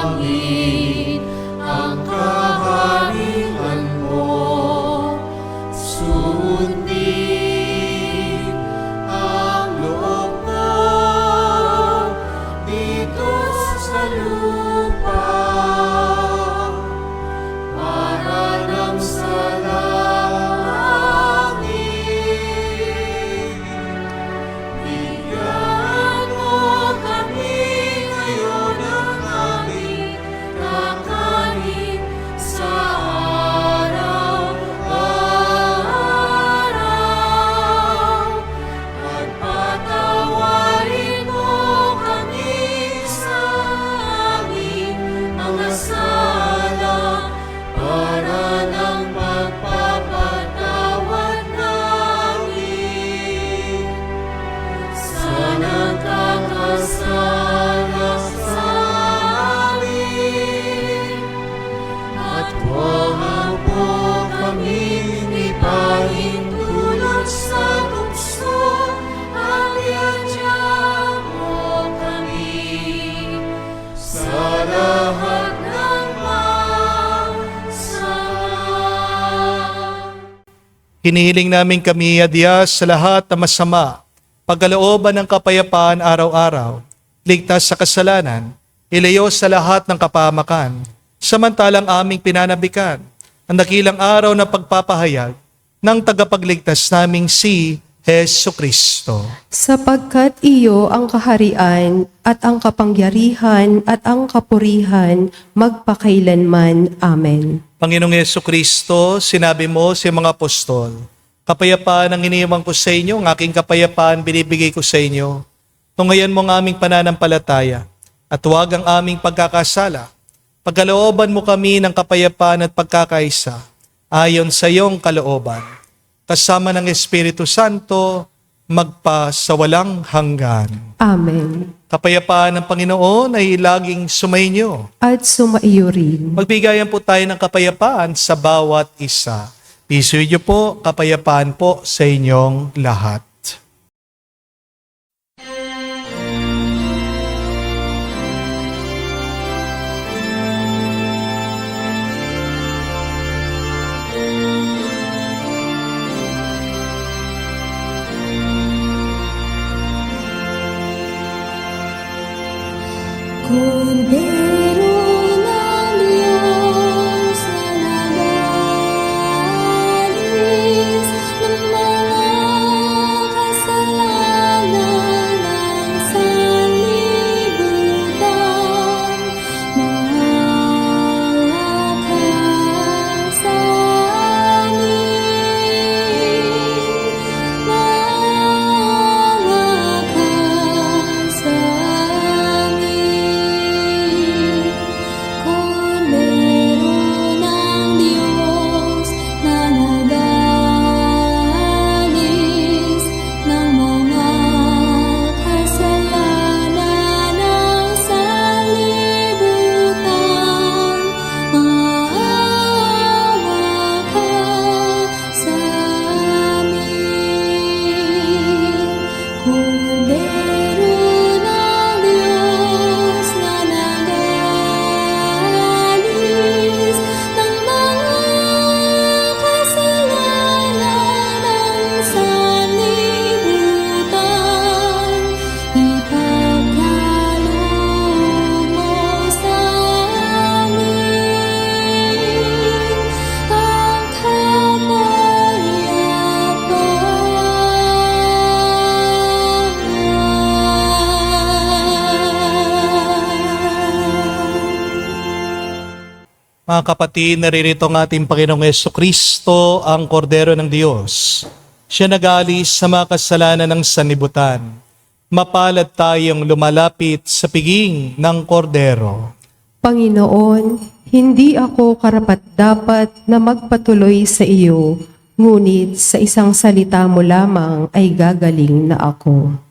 amin ang kaharian mo, Hinihiling namin kami adyas sa lahat na masama, pagkalooban ng kapayapaan araw-araw, ligtas sa kasalanan, ilayo sa lahat ng kapahamakan, samantalang aming pinanabikan ang dakilang araw na pagpapahayag ng tagapagligtas naming si Hesu Kristo. Sapagkat iyo ang kaharian at ang kapangyarihan at ang kapurihan magpakailanman. Amen. Panginoong Hesu Kristo, sinabi mo sa mga apostol, kapayapaan ang iniwan ko sa inyo, ang aking kapayapaan binibigay ko sa inyo. Tungayan mo ang aming pananampalataya at huwag ang aming pagkakasala. Pagkalooban mo kami ng kapayapaan at pagkakaisa ayon sa iyong kalooban. Kasama ng Espiritu Santo, magpa sa walang hanggan. Amen. Kapayapaan ng Panginoon ay laging sumainyo. At sumaiyo rin. Magbigayan po tayo ng kapayapaan sa bawat isa. Piso niyo po, kapayapaan po sa inyong lahat. Kordero ng Diyos na nagalis ng mga kasalanan ng sanlibutan, maawa sa amin, maawa sa amin. Kordero ng Diyos na nagalis ng mga kasalanan ng sanlibutan, maawa ka sa amin. Kordero ng Diyos na nagalis ng mga kasalanan ng sanlibutan, ipagkaloob mo sa amin ang kapayapaan. Mga kapatid, naririto ang ating Panginoong Hesu Kristo, ang Kordero ng Diyos. Siya nag-aalis sa mga kasalanan ng sanlibutan. Mapalad tayong lumalapit sa piging ng Kordero. Panginoon, hindi ako karapat-dapat na magpatuloy sa iyo, ngunit sa isang salita mo lamang ay gagaling na ako.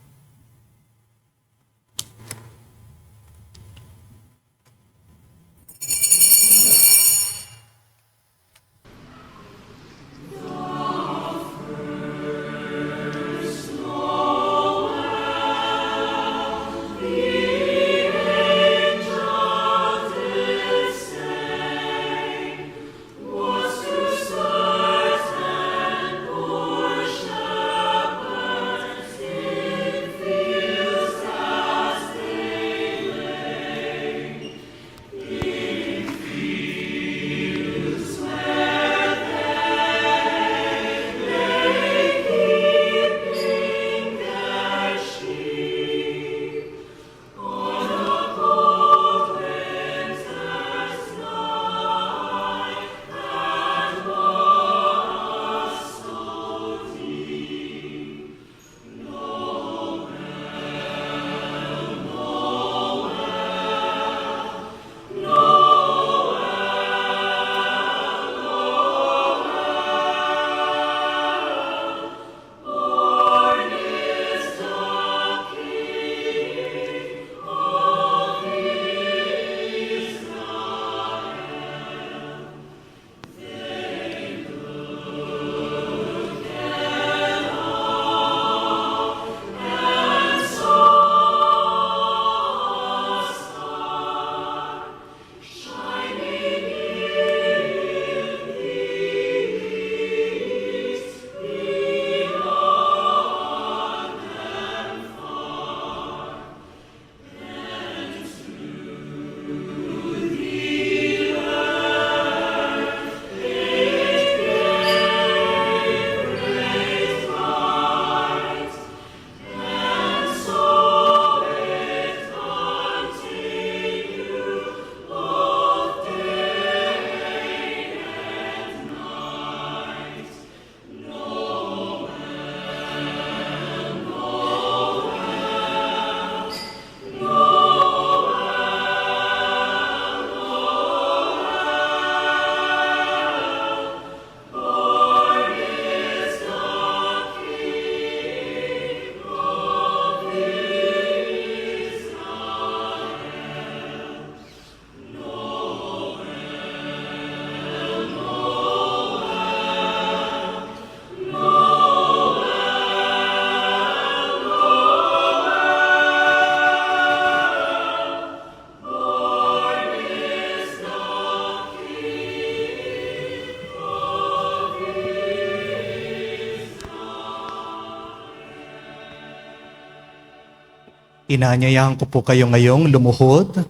Inaanyayahan ko po kayo ngayong lumuhod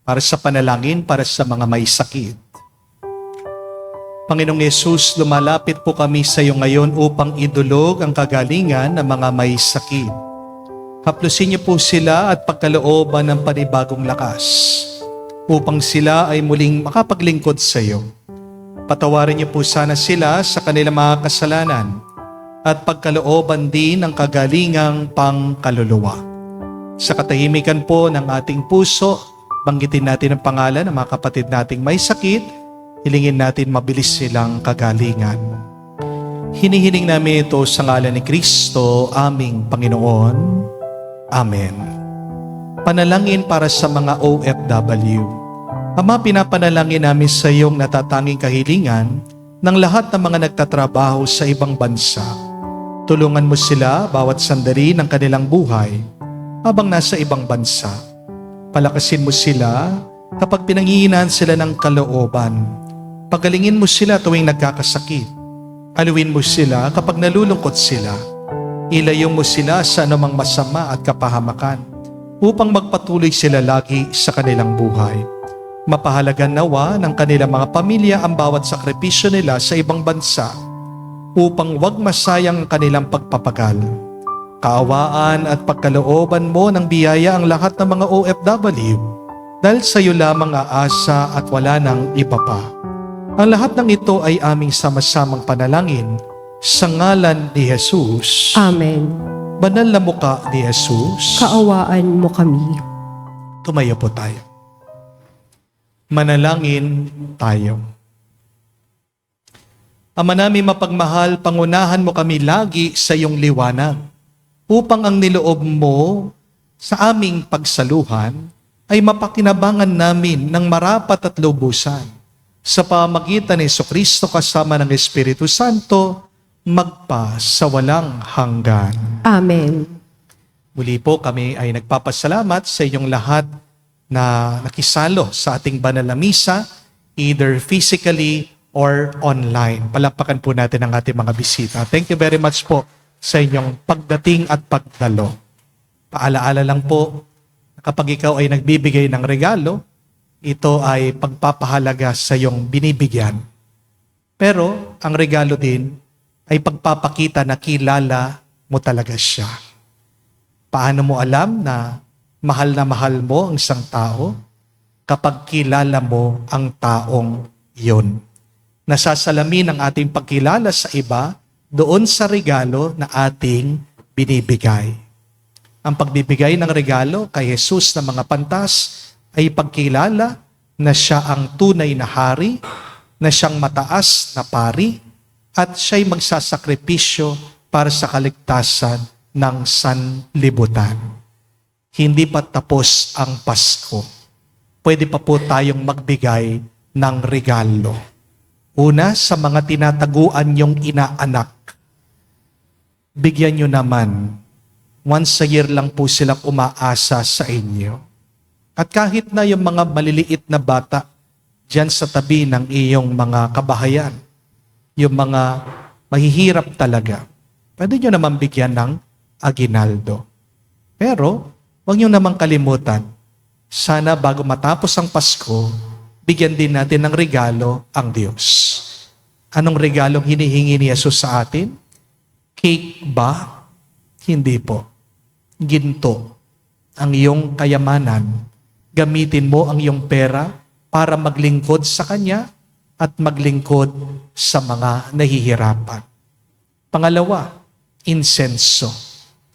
para sa panalangin para sa mga may sakit. Panginoong Yesus, lumalapit po kami sa iyo ngayon upang idulog ang kagalingan ng mga may sakit. Haplusin niyo po sila at pagkalooban ng panibagong lakas upang sila ay muling makapaglingkod sa iyo. Patawarin niyo po sana sila sa kanilang mga kasalanan at pagkalooban din ng kagalingang pangkaluluwa. Sa katahimikan po ng ating puso, banggitin natin ang pangalan ng mga kapatid nating may sakit, hilingin natin mabilis silang kagalingan. Hinihiling namin ito sa ngalan ni Kristo, aming Panginoon. Amen. Panalangin para sa mga OFW. Ama, pinapanalangin namin sa iyong natatanging kahilingan ng lahat ng mga nagtatrabaho sa ibang bansa. Tulungan mo sila bawat sandali ng kanilang buhay habang nasa ibang bansa. Palakasin mo sila kapag pinanghihinaan sila ng kalooban. Pagalingin mo sila tuwing nagkakasakit. Aluin mo sila kapag nalulungkot sila. Ilayo mo sila sa anumang masama at kapahamakan upang magpatuloy sila lagi sa kanilang buhay. Mapahalagan nawa ng kanilang mga pamilya ang bawat sakripisyo nila sa ibang bansa upang wag masayang ang kanilang pagpapagal. Kaawaan at pagkalooban mo ng biyaya ang lahat ng mga OFW dahil sa iyo lamang aasa at wala nang iba pa. Ang lahat ng ito ay aming sama-samang panalangin sa ngalan ni Jesus. Amen. Banal na mukha ni Jesus. Kaawaan mo kami. Tumayo po tayo. Manalangin tayo. Ama namin mapagmahal, pangunahan mo kami lagi sa iyong liwanag upang ang niloob mo sa aming pagsaluhan ay mapakinabangan namin ng marapat at lubusan. Sa pamagitan ni Jesucristo kasama ng Espiritu Santo, magpa sa walang hanggan. Amen. Muli po kami ay nagpapasalamat sa inyong lahat na nakisalo sa ating banal na misa, either physically or online. Palakpakan po natin ang ating mga bisita. Thank you very much po sa inyong pagdating at pagdalo. Paalaala lang po, kapag ikaw ay nagbibigay ng regalo, ito ay pagpapahalaga sa iyong binibigyan. Pero ang regalo din ay pagpapakita na kilala mo talaga siya. Paano mo alam na mahal mo ang isang tao? Kapag kilala mo ang taong yun. Nasasalamin ang ating pagkilala sa iba doon sa regalo na ating binibigay. Ang pagbibigay ng regalo kay Jesus na mga pantas ay pagkilala na siya ang tunay na hari, na siyang mataas na pari, at siya'y magsasakripisyo para sa kaligtasan ng sanlibutan. Hindi pa tapos ang Pasko. Pwede pa po tayong magbigay ng regalo. Una, sa mga tinataguan yung inaanak. Bigyan nyo naman. Once a year lang po silang umaasa sa inyo. At kahit na yung mga maliliit na bata dyan sa tabi ng iyong mga kabahayan, yung mga mahihirap talaga, pwede nyo naman bigyan ng aginaldo. Pero, huwag nyo naman kalimutan, sana bago matapos ang Pasko, bigyan din natin ng regalo ang Diyos. Anong regalong hinihingi ni Jesus sa atin? Cake ba? Hindi po. Ginto. Ang iyong kayamanan. Gamitin mo ang iyong pera para maglingkod sa Kanya at maglingkod sa mga nahihirapan. Pangalawa, insenso.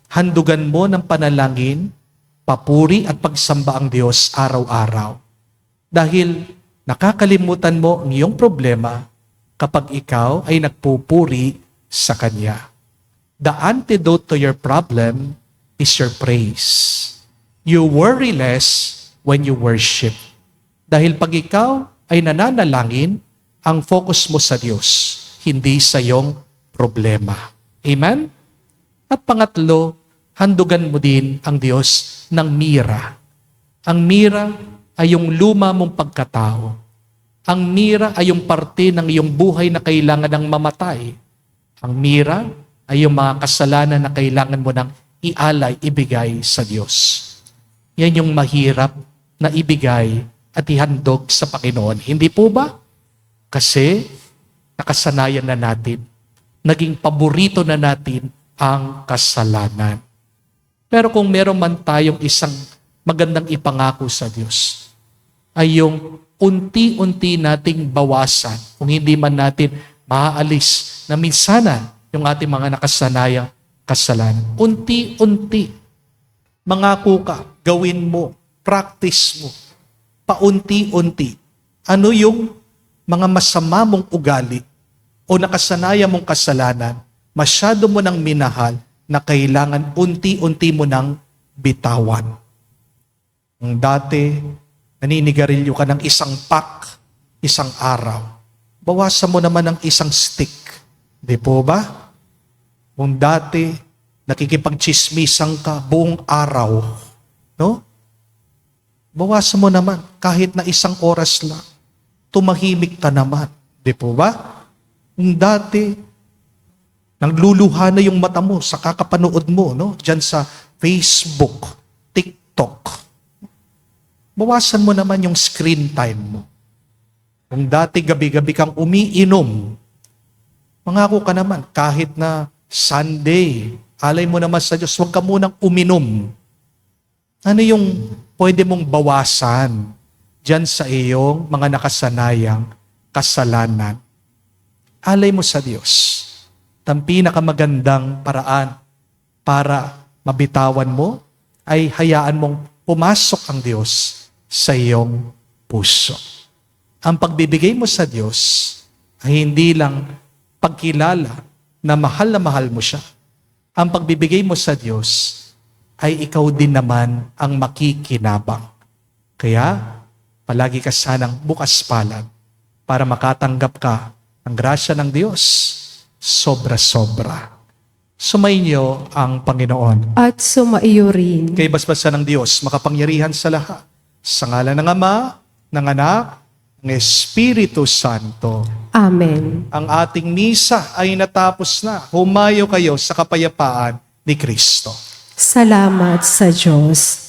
Handugan mo ng panalangin, papuri at pagsamba ang Diyos araw-araw. Dahil nakakalimutan mo ang iyong problema kapag ikaw ay nagpupuri sa Kanya. The antidote to your problem is your praise. You worry less when you worship. Dahil pag ikaw ay nananalangin, ang focus mo sa Diyos, hindi sa iyong problema. Amen? At pangatlo, handugan mo din ang Diyos ng mira. Ang mira ay yung luma mong pagkatao. Ang mira ay yung parte ng iyong buhay na kailangan ng mamatay. Ang mira ay yung mga kasalanan na kailangan mo ng ialay, ibigay sa Diyos. Yan yung mahirap na ibigay at ihandog sa Panginoon. Hindi po ba? Kasi nakasanayan na natin, naging paborito na natin ang kasalanan. Pero kung meron man tayong isang magandang ipangako sa Diyos, ay yung unti-unti nating bawasan, kung hindi man natin maaalis na minsanan yung ating mga nakasanayang kasalanan. Unti-unti, mangako ka, gawin mo, practice mo, paunti-unti. Ano yung mga masama mong ugali o nakasanayan mong kasalanan, masyado mo nang minahal na kailangan unti-unti mo nang bitawan. Kung dati, naninigarilyo ka ng isang pack, isang araw, bawasan mo naman ng isang stick. Di po ba? Kung dati, nakikipagchismisan ka buong araw, no? Bawasan mo naman, kahit na isang oras lang, tumahimik ka naman. Di po ba? Kung dati, nagluluha na yung mata mo sa kakapanood mo, no? Diyan sa Facebook, TikTok. Bawasan mo naman yung screen time mo. Kung dati gabi-gabi kang umiinom, mangako ka naman, kahit na Sunday, alay mo naman sa Diyos, huwag ka munang uminom. Ano yung pwede mong bawasan dyan sa iyong mga nakasanayang kasalanan? Alay mo sa Diyos. Ang pinakamagandang paraan para mabitawan mo ay hayaan mong pumasok ang Diyos sa iyong puso. Ang pagbibigay mo sa Diyos ay hindi lang pagkilala na mahal mo siya. Ang pagbibigay mo sa Diyos ay ikaw din naman ang makikinabang. Kaya, palagi ka sanang bukas palad para makatanggap ka ng grasya ng Diyos sobra-sobra. Sumainyo ang Panginoon. At sumaiyo rin. Kay basbasa ng Diyos, makapangyarihan sa lahat. Sa ngalan ng Ama, ng Anak, ng Espiritu Santo. Amen. Ang ating misa ay natapos na. Humayo kayo sa kapayapaan ni Kristo. Salamat sa Diyos.